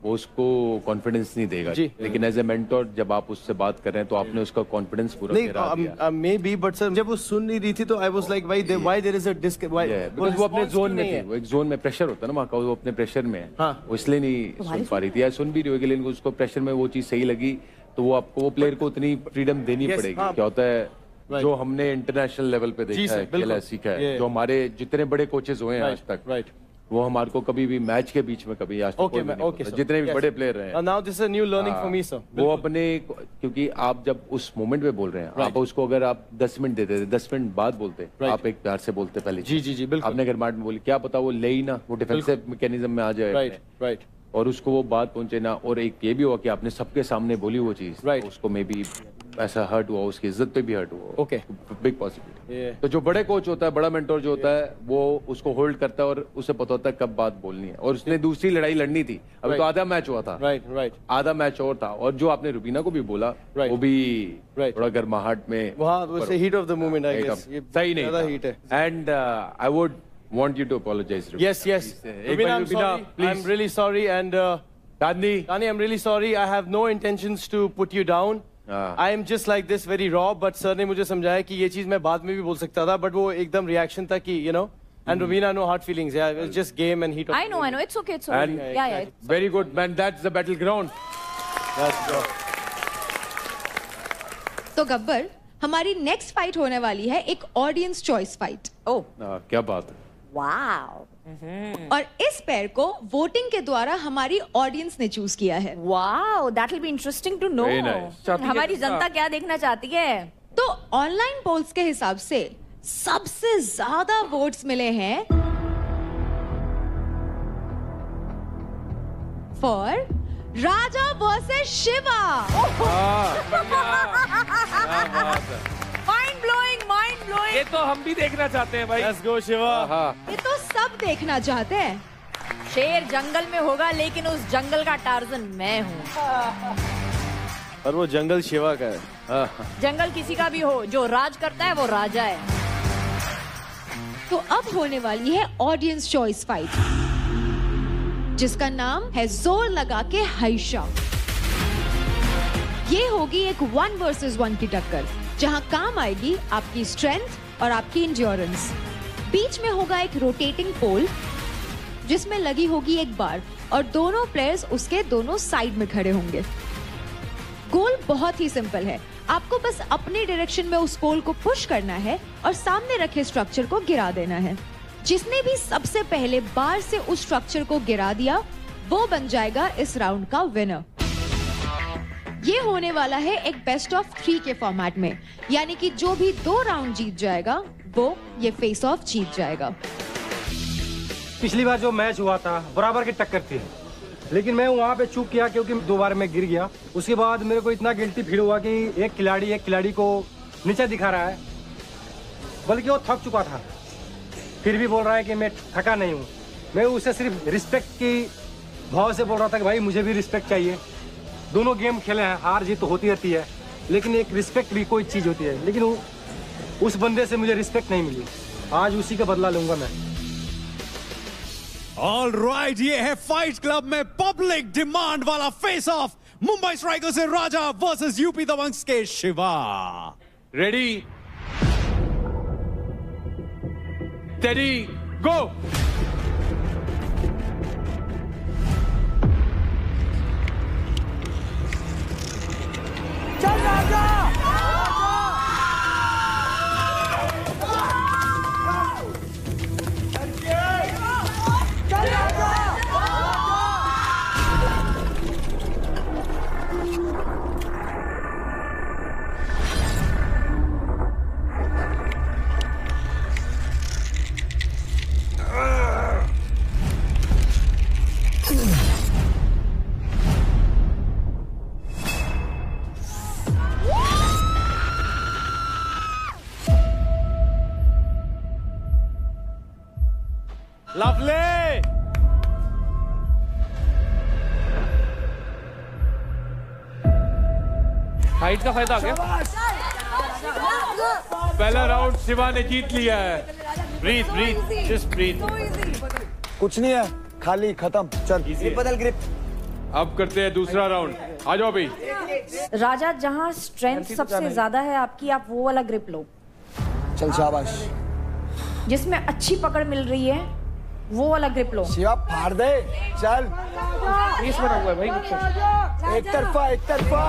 वो उसको कॉन्फिडेंस नहीं देगा जी। लेकिन एज ए मेंटर जब आप उससे बात कर रहे हैं तो आपने उसका कॉन्फिडेंस पूरा गिरा दिया। मे बी बट सर जब वो सुन नहीं रही थी तो I was like why there is a disc, वो अपने जोन में थी, वो एक जोन में प्रेशर होता है ना वहाँ का, वो अपने प्रेशर में है वो इसलिए नहीं सुन पा रही थी, या सुन भी रही होगी लेकिन उसको प्रेशर में वो चीज सही लगी तो वो आपको वो प्लेयर को उतनी फ्रीडम देनी पड़ेगी। क्या होता है जो हमने इंटरनेशनल लेवल पे देखा है, खेला सीखा है, जो हमारे जितने बड़े कोचेस हुए हैं आज तक, वो हमारे को कभी भी मैच के बीच में कभी आज तक जितने भी बड़े प्लेयर रहे now this is a new learning for me sir. वो अपने, क्योंकि आप जब उस मोमेंट में बोल रहे हैं आप उसको अगर आप 10 मिनट देते थे 10 मिनट बाद बोलते आप एक प्यार से बोलते पहले जी बिल्कुल आपने अगर मार्ट में बोली क्या पता वो ले ही ना, वो डिफेंसिव मैकेनिज्म में आ जाए राइट और उसको वो बात पहुंचे ना, और एक ये भी हुआ कि आपने सबके सामने बोली वो चीज उसको मे बी ऐसा हर्ट हुआ, उसकी इज्जत पे भी हर्ट हुआ। Okay big possibility. तो जो बड़े कोच होता है, बड़ा मेंटोर जो होता है, वो उसको होल्ड करता है और उसे पता होता है कब बात बोलनी है, और उसने दूसरी लड़ाई लड़नी थी। अभी तो आधा मैच हुआ था, राइट आधा मैच और था, और जो आपने रुबीना को भी बोला वो भी थोड़ा गर्माहट में, वहाँ heat of the moment I guess सही नहीं था। And I would want you to apologize. Yes. Rubina, I'm really sorry, and Tani, I'm really sorry. I have no intentions to put you down. I am just like this, very raw. But sir ने मुझे समझाया कि ये चीज मैं बाद में भी बोल सकता था, but वो एकदम reaction था कि you know. And Rubina, no hard feelings. Yeah, it's just game and heat of. I know. It's okay. It's okay. Yeah. Very good, man. That's the battleground. तो गब्बर, हमारी नेक्स्ट फाइट होने वाली है एक ऑडियंस चॉइस फाइट। क्या बात है। Wow. और इस पेयर को वोटिंग के द्वारा हमारी ऑडियंस ने चूज किया है। Wow, that will be interesting to know. हमारी जनता क्या देखना चाहती है। तो ऑनलाइन पोल्स के हिसाब से सबसे ज्यादा वोट्स मिले हैं for Raja versus Shiva. Mind blowing. ये तो हम भी देखना चाहते हैं भाई। Let's go Shiva. ये तो सब देखना चाहते हैं। शेर जंगल में होगा लेकिन उस जंगल का टार्जन मैं हूँ। और वो जंगल शिवा का है। जंगल किसी का भी हो, जो राज करता है वो राजा है। तो अब होने वाली है ऑडियंस चॉइस फाइट, जिसका नाम है जोर लगा के हाइशा। ये होगी एक 1 वर्सेस 1 की टक्कर, जहां काम आएगी आपकी स्ट्रेंथ और आपकी इंड्योरेंस। बीच में होगा एक रोटेटिंग पोल जिसमें लगी होगी एक बार, और दोनों प्लेयर्स उसके दोनों साइड में खड़े होंगे। गोल बहुत ही सिंपल है, आपको बस अपने डायरेक्शन में उस पोल को पुश करना है और सामने रखे स्ट्रक्चर को गिरा देना है। जिसने भी सबसे पहले बार से उस स्ट्रक्चर को गिरा दिया वो बन जाएगा इस राउंड का विनर। ये होने वाला है एक बेस्ट ऑफ 3 के फॉर्मेट में, यानी कि जो भी 2 राउंड जीत जाएगा वो ये फेस ऑफ जीत जाएगा। पिछली बार जो मैच हुआ था बराबर की टक्कर थी, लेकिन मैं वहाँ पे चूक किया क्योंकि 2 बार मैं गिर गया। उसके बाद मेरे को इतना गिल्टी फील हुआ कि एक खिलाड़ी को नीचे दिखा रहा है, बल्कि वो थक चुका था, फिर भी बोल रहा है कि मैं थका नहीं हूँ। मैं उसे सिर्फ रिस्पेक्ट की भाव से बोल रहा था कि भाई मुझे भी रिस्पेक्ट चाहिए। दोनों गेम खेले हैं, हार जीत तो होती रहती है, लेकिन एक रिस्पेक्ट भी कोई चीज होती है। लेकिन उस बंदे से मुझे रिस्पेक्ट नहीं मिली, आज उसी का बदला लूंगा मैं। ऑल राइट, ये है फाइट क्लब में पब्लिक डिमांड वाला फेस ऑफ, मुंबई स्ट्राइकर्स से राजा वर्सेस यूपी दबंग्स के शिवा। रेडी, स्टेडी, गो। चल राजा। चल राजा। लवली। हाइट का फायदा आ गया। पहला राउंड शिवा ने जीत लिया है। Breathe breathe just breathe. कुछ नहीं है, खाली, खत्म, चल। बदल ग्रिप। अब करते हैं दूसरा राउंड। आ जाओ भाई। राजा, जहाँ स्ट्रेंथ सबसे ज्यादा है आपकी, आप वो वाला ग्रिप लो। चल शाबाश। जिसमें अच्छी पकड़ मिल रही है वो वाला ग्रिप लो। शिवा फाड़ दे, चल। बीच में हुआ है भाई। एक तरफा, एक तरफा।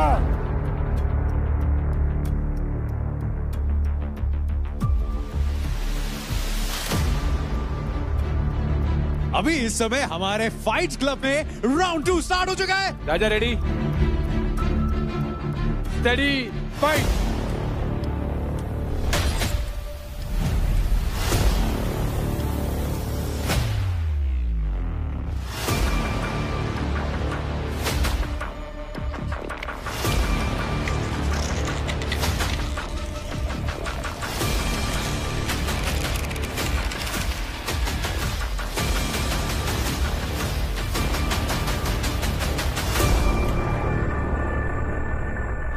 अभी इस समय हमारे फाइट क्लब में राउंड 2 स्टार्ट हो चुका है। Raja ready, steady, fight.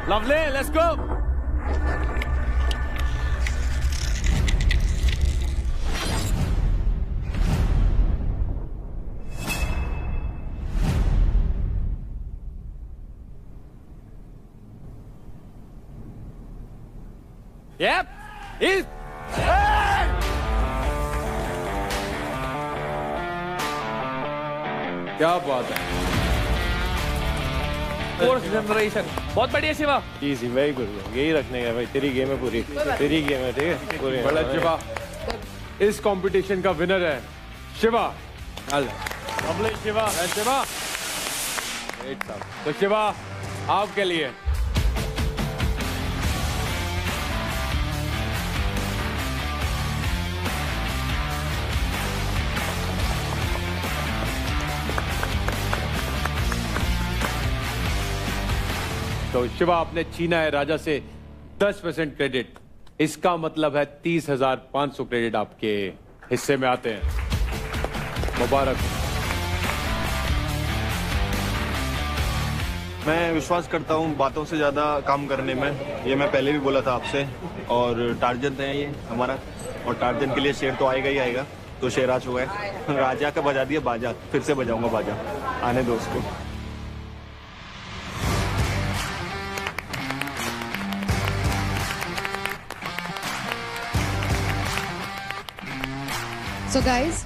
Lovely, let's go. Yep. क्या बात है। फोर्थ जनरेशन बहुत बढ़िया शिवा। Easy, very good. यही रखने का भाई, तेरी गेम है पूरी, तेरी गेम है, ठीक है पूरी। बड़ा शिवा इस कंपटीशन का विनर है शिवा। अबले शिवा, शिवा। तो शिवा आपके लिए तो शिवा आपने छीना है राजा से 10% क्रेडिट। इसका मतलब है 30,500 क्रेडिट आपके हिस्से में आते हैं। मुबारक। मैं विश्वास करता हूँ बातों से ज़्यादा काम करने में, ये मैं पहले भी बोला था आपसे। और टार्जन है ये हमारा, और टार्जन के लिए शेर तो आएगा ही आएगा। तो शेर आ चुका है। राजा का बजा दिया बाजा, फिर से बजाऊंगा बाजा। आने दो उसको। So guys,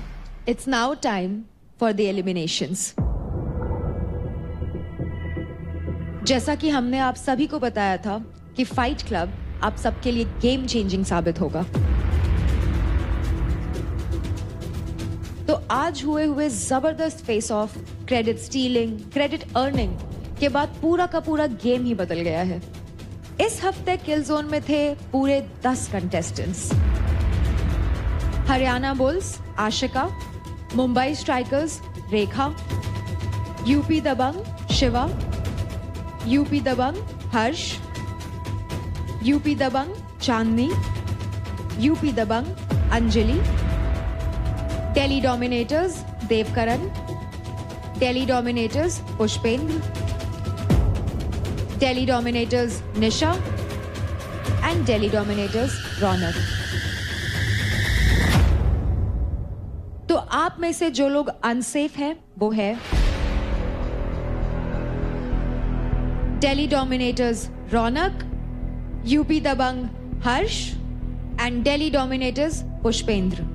it's now time for the eliminations. जैसा कि हमने आप सभी को बताया था कि फाइट क्लब आप सबके लिए गेम चेंजिंग साबित होगा। तो आज हुए जबरदस्त face of, credit stealing, credit earning के बाद पूरा का पूरा गेम ही बदल गया है। इस हफ्ते किल जोन में थे पूरे 10 contestants. Haryana bulls Ashika, Mumbai strikers Rekha, UP Dabang Shiva, UP Dabang Harsh, UP Dabang Chandni, UP Dabang Anjali, Delhi dominators Devkaran, Delhi dominators Pushpendra, Delhi dominators Nisha and Delhi dominators Raunak. तो आप में से जो लोग अनसेफ हैं वो है Delhi dominators Raunak, UP Dabang Harsh and Delhi dominators Pushpendra.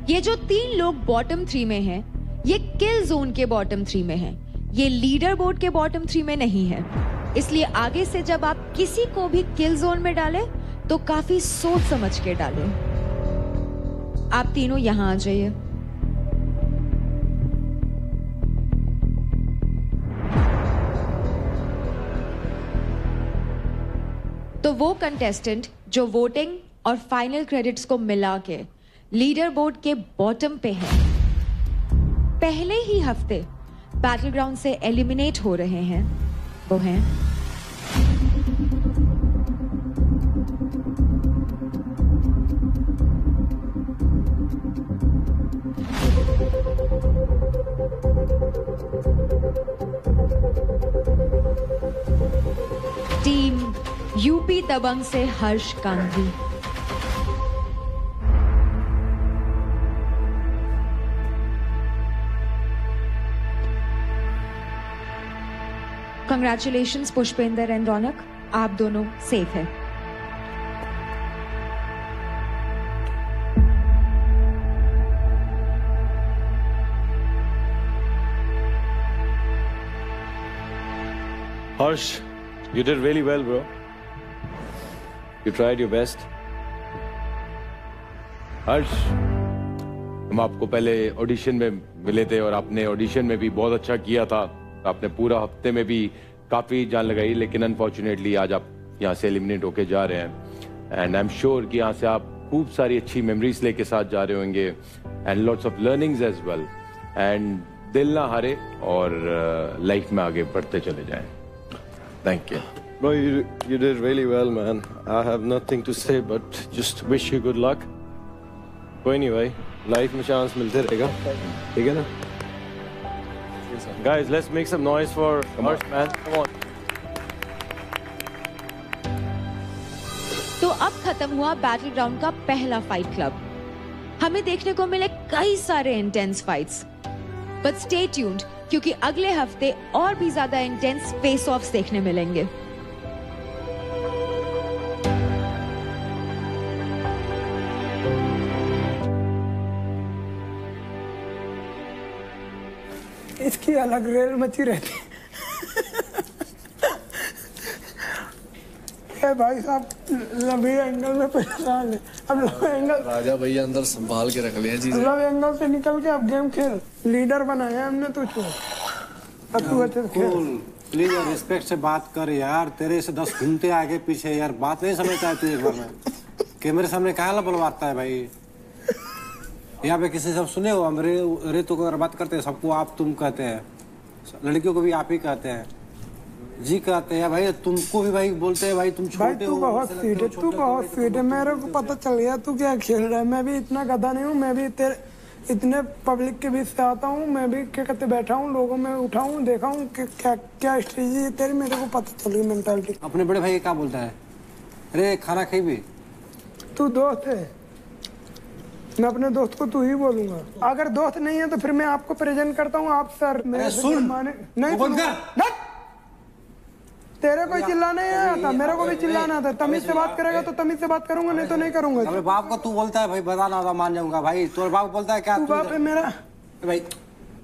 ये जो 3 लोग बॉटम 3 में हैं, ये किल जोन के बॉटम 3 में हैं। ये लीडर बोर्ड के बॉटम 3 में नहीं है। इसलिए आगे से जब आप किसी को भी किल जोन में डालें तो काफी सोच समझ के डालें। आप तीनों यहां आ जाइए। तो वो कंटेस्टेंट जो वोटिंग और फाइनल क्रेडिट्स को मिला के लीडर बोर्ड के बॉटम पे हैं, पहले ही हफ्ते बैटल ग्राउंड से एलिमिनेट हो रहे हैं, वो हैं टीम यूपी दबंग से हर्ष गांधी। कंग्रेचुलेशंस पुष्पेंद्र एंड रौनक, आप दोनों सेफ है। Harsh, you did really well, bro. You tried your best. हर्ष, हम आपको पहले ऑडिशन में मिले थे और आपने ऑडिशन में भी बहुत अच्छा किया था। आपने पूरा हफ्ते में भी काफी जान लगाई, लेकिन अनफॉर्चुनेटली आज आप यहाँ से एलिमिनेट होके जा रहे हैं। एंड आई एम श्योर कि यहाँ से आप खूब सारी अच्छी मेमोरीज लेके साथ जा रहे होंगे and lots of learnings as well. And दिल ना हारे और लाइफ में आगे बढ़ते चले जाएं। Thank you. Bro, you did really well, man. I have nothing to say but just wish you good luck. कोई नहीं भाई, लाइफ में चांस मिलते रहेगा, ठीक है ना? Guys, let's make some noise for Harsh, man. Come on. तो अब खत्म हुआ बैटल ग्राउंड का पहला फाइट क्लब। हमें देखने को मिले कई सारे intense fights, but stay tuned क्योंकि अगले हफ्ते और भी ज्यादा इंटेंस फेस ऑफ्स देखने मिलेंगे। इसकी अलग रेल मची रहती है। भाई साहब लंबी एंगल में परेशान है। अब लंबे एंगल राजा भैया अंदर संभाल के रख लिया चीजें। लंबे एंगल से निकल के अब गेम खेल। लीडर बनाया हमने तुझको, अब तू अच्छे से खेल। प्लीज यार रिस्पेक्ट से बात कर यार, तेरे से 10 घूमते आगे पीछे यार, बात नहीं समझता है तू एक बार में। कैमरे सामने काहे बुलवाता है भाई? यहाँ पे किसी सब सुने हो? हम रेतों को अगर बात करते हैं सबको आप तुम कहते हैं, लड़कियों को भी आप ही कहते हैं, जी कहते हैं भाई। तुमको भी भाई बोलते हैं भाई तुम छोटे हो। तू बहुत स्वीट है, तू बहुत स्वीट है। मेरे को पता चल गया तू क्या खेल रहा है। मैं भी इतना गधा नहीं हूँ, मैं भी तेरे इतने पब्लिक के बीच से आता हूँ। मैं भी क्या कहते बैठा हूँ, लोगों में उठा हूँ, देखा हूँ कि क्या क्या स्ट्रेटजी है तेरी। मेरे को पता चल गई मेंटालिटी। अपने बड़े भाई क्या बोलता है? अरे खाना खाई भी। तू दोस्त है, मैं अपने दोस्त को तू ही बोलूंगा। अगर दोस्त नहीं है तो फिर मैं आपको प्रेजेंट करता हूँ। आप सर मेरे सुन माने नहीं, तेरे को चिल्लाना नहीं आता, मेरे को भी चिल्लाना आता। तमीज से बात करेगा तो तमीज से बात करूंगा, नहीं तो नहीं करूंगा। अबे बाप को तू बोलता है भाई बताना होता मान जाऊंगा भाई। तोर बाप बोलता है क्या? तू बाप है मेरा भाई,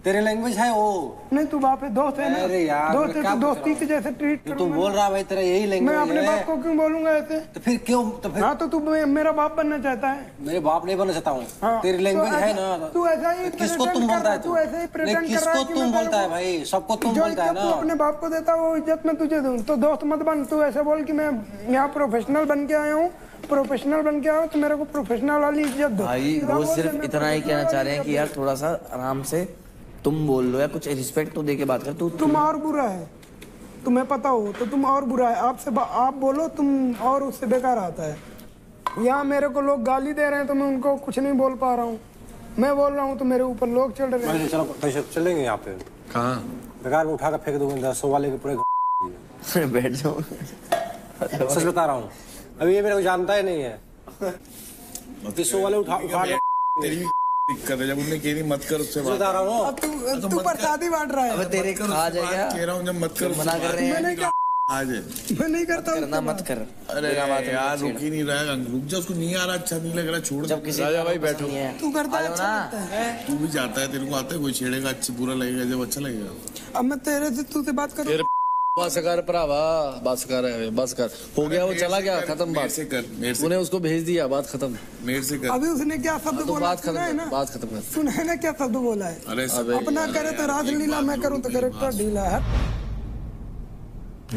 तेरे लैंग्वेज है वो नहीं। तू बाप है, दोस्त है ना। अरे यार दोस्त है तो दोस्ती के जैसे ट्रीट करूंगा। तू बोल रहा भाई तेरा यही लैंग्वेज मैं है। अपने बाप को क्यों बोलूंगा ऐसे? तो फिर क्यों? तो फिर हाँ तो तू मेरा बाप बनना चाहता है? मेरे बाप नहीं बनना चाहता हूँ। तेरी लैंग्वेज है ना। तू ऐसा ही किसको तुम बोलता है? तू ऐसे ही प्रेजेंट कर रहा है। किसको तुम बोलता है भाई? सबको तुम बोलता है ना। तू अपने बाप को देता वो इज्जत में तुझे दूं तो दोस्त मत बन। तू ऐसे बोल कि मैं यहाँ प्रोफेशनल बन के आया हूँ, प्रोफेशनल बन के आया हूँ तो मेरे को प्रोफेशनल वाली इज्जत दो। भाई वो सिर्फ इतना ही कहना चाह रहे हैं कि यार थोड़ा सा आराम से तुम बोल लो या कुछ रिस्पेक्ट तो दे के बात कर। तुम और बुरा है, तुम्हें पता हो तो तुम और बुरा है। आपसे आप बोलो तुम और उससे बेकार आता है। यहाँ मेरे को लोग गाली दे रहे हैं तो मैं उनको कुछ नहीं बोल पा रहा हूँ। मैं बोल रहा हूँ तो मेरे ऊपर लोग चढ़ रहे हैं। चलो चलेंगे यहाँ पे। कहाँ? बेकार में उठा कर फेंक दूंगा 100 वाले के पूरे। बैठ जाओ। सच बता रहा हूँ, अभी ये मेरे को जानता ही नहीं है। 100 वाले उठा दिक्कत है जब उन्हें कह रही मत कर उससे बात। बता रहा हूँ तू प्रसादी बांट रहा है। अब तेरे को आ जाएगा, कह रहा हूँ जब मत कर। मना कर रहे हैं। मैं नहीं करता हूँ। करना मत कर। अरे यार रुक ही नहीं रहा, रुक जा। उसको नहीं आ रहा, अच्छा नहीं लग रहा, छोड़। जब किसी राजा भाई बैठो। तू करता है अच्छा लगता है। तू भी जाता है, तेरे को आता है कोई छेड़ेगा अच्छा बुरा लगेगा जब अच्छा लगेगा। अब मैं तेरे से तू से बात करूँ। बस कर भरावा, बस कर हो गया, वो चला गया, खत्म बात से कर। तूने उसको भेज दिया, बात खत्म। मेरे से कर। अभी उसने क्या शब्द बोला? बात खत्म, बात खत्म कर। सुना है ना क्या शब्द बोला है? अरे अपना करे तो राजलीला, मैं करूँ तो कैरेक्टर ढीला है।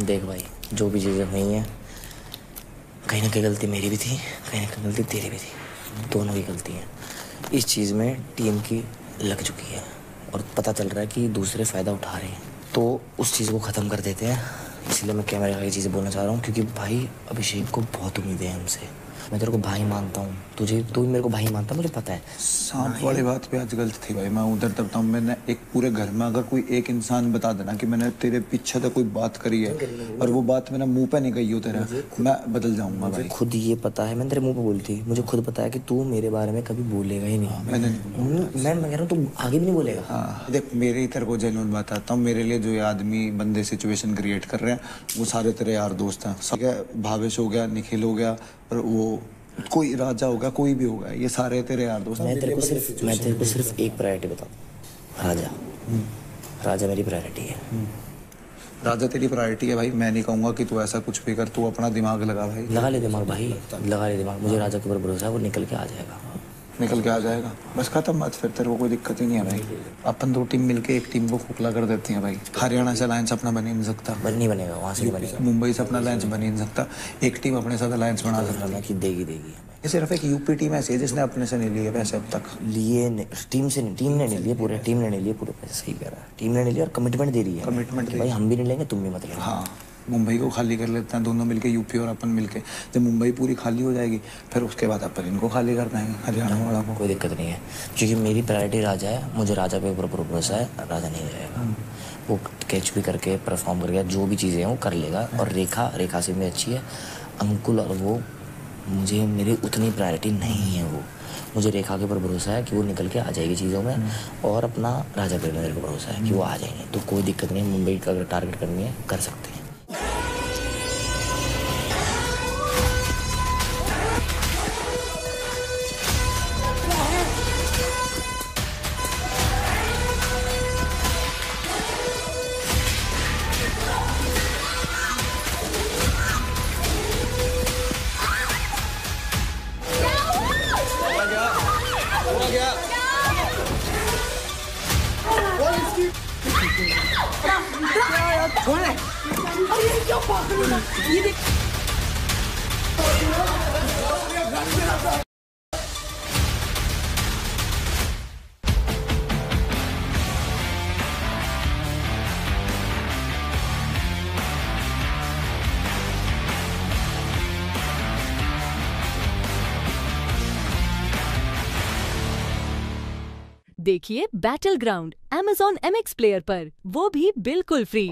देख भाई, जो भी चीजें हुई हैं कहीं ना कहीं गलती मेरी भी थी, कहीं ना कहीं गलती तेरी भी थी, दोनों की गलती है। इस चीज में टीम की लग चुकी है और पता चल रहा है कि दूसरे फायदा उठा रहे हैं, तो उस चीज़ को ख़त्म कर देते हैं। इसलिए मैं कैमरे की चीज़ें बोलना चाह रहा हूँ, क्योंकि भाई अभिषेक को बहुत उम्मीदें हैं हमसे। मैं तेरे को भाई मानता हूँ, तुझे तू भी मेरे को भाई मानता है, मुझे पता है। सांप वाली बात पे आज गलत थी भाई, मैं उधर तब था। मैंने एक पूरे घर में अगर कोई एक इंसान बता देना कि मैंने तेरे पीछे तक कोई बात करी है और वो बात मैंने मुंह पे नहीं कही हो तेरा, मैं बदल जाऊंगा भाई। खुद ये पता है, मैंने तेरे मुंह पे बोली थी, मुझे खुद पता है कि तू मेरे बारे में कभी बोलेगा ही नहीं। मैं कह रहा हूँ तू आगे भी नहीं बोलेगा। हाँ देख, मेरे इधर को जेन्युइन बात आता हूँ, मेरे लिए जो ये आदमी बंदे सिचुएशन क्रिएट कर रहे हैं वो सारे तेरे यार दोस्त हैं। ठीक है, भावेश हो गया, निखिल हो गया, और वो कोई राजा होगा, कोई भी होगा, ये सारे तेरे यार दोस्त। मैं तेरे को सिर्फ एक प्रायोरिटी बताऊँ, राजा। राजा मेरी प्रायोरिटी है। राजा तेरी प्रायोरिटी है भाई, मैं नहीं कहूँगा कि तू ऐसा कुछ भी कर, तू अपना दिमाग लगा भाई। लगा ले दिमाग भाई, लगा ले दिमाग। मुझे राजा के ऊपर भरोसा है, वो निकल के आ जाएगा। निकल के आ जाएगा, बस खत्म बात, फिर तेरे को कोई दिक्कत ही नहीं है भाई। अपन 2 टीम मिलके एक टीम को खोखला कर देती हैं भाई। हरियाणा से अलायंस अपना बन ही नहीं सकता, नहीं बनेगा, वहाँ से नहीं बनेगा। मुंबई से अपना अलायंस बन ही नहीं सकता, एक टीम अपने साथ अलायंस बना सकती है। देगी ये सिर्फ एक यूपी टीम ऐसी है जिसने अपने से नहीं लिए पैसे अब तक। टीम ने नहीं लिए पूरे, टीम ने नहीं लिए पूरे पैसे। सही कह रहा है, टीम ने नहीं लिया और कमिटमेंट दे रही है। कमिटमेंट भाई हम भी नहीं लेंगे, तुम भी मत लेना। हाँ, मुंबई को खाली कर लेते हैं दोनों मिलके, यूपी और अपन मिलके। जब मुंबई पूरी खाली हो जाएगी फिर उसके बाद अपन इनको खाली कर पाएंगे, हरियाणा वाला को। कोई दिक्कत नहीं है, क्योंकि मेरी प्रायोरिटी राजा है। मुझे राजा पे ऊपर भरोसा है, राजा नहीं जाएगा। वो कैच भी करके परफॉर्म करके जो भी चीज़ें हैं वो कर लेगा। और रेखा से मेरी अच्छी है। अंकुल और वो मुझे, मेरी उतनी प्रायोरिटी नहीं है। वो मुझे रेखा के ऊपर भरोसा है कि वो निकल के आ जाएगी चीज़ों में, और अपना राजा पे मेरे को भरोसा है कि वो आ जाएंगे। तो कोई दिक्कत नहीं है, मुंबई का अगर टारगेट करनी है कर सकते हैं। देखिए battle ground Amazon MX player पर, वो भी बिल्कुल फ्री।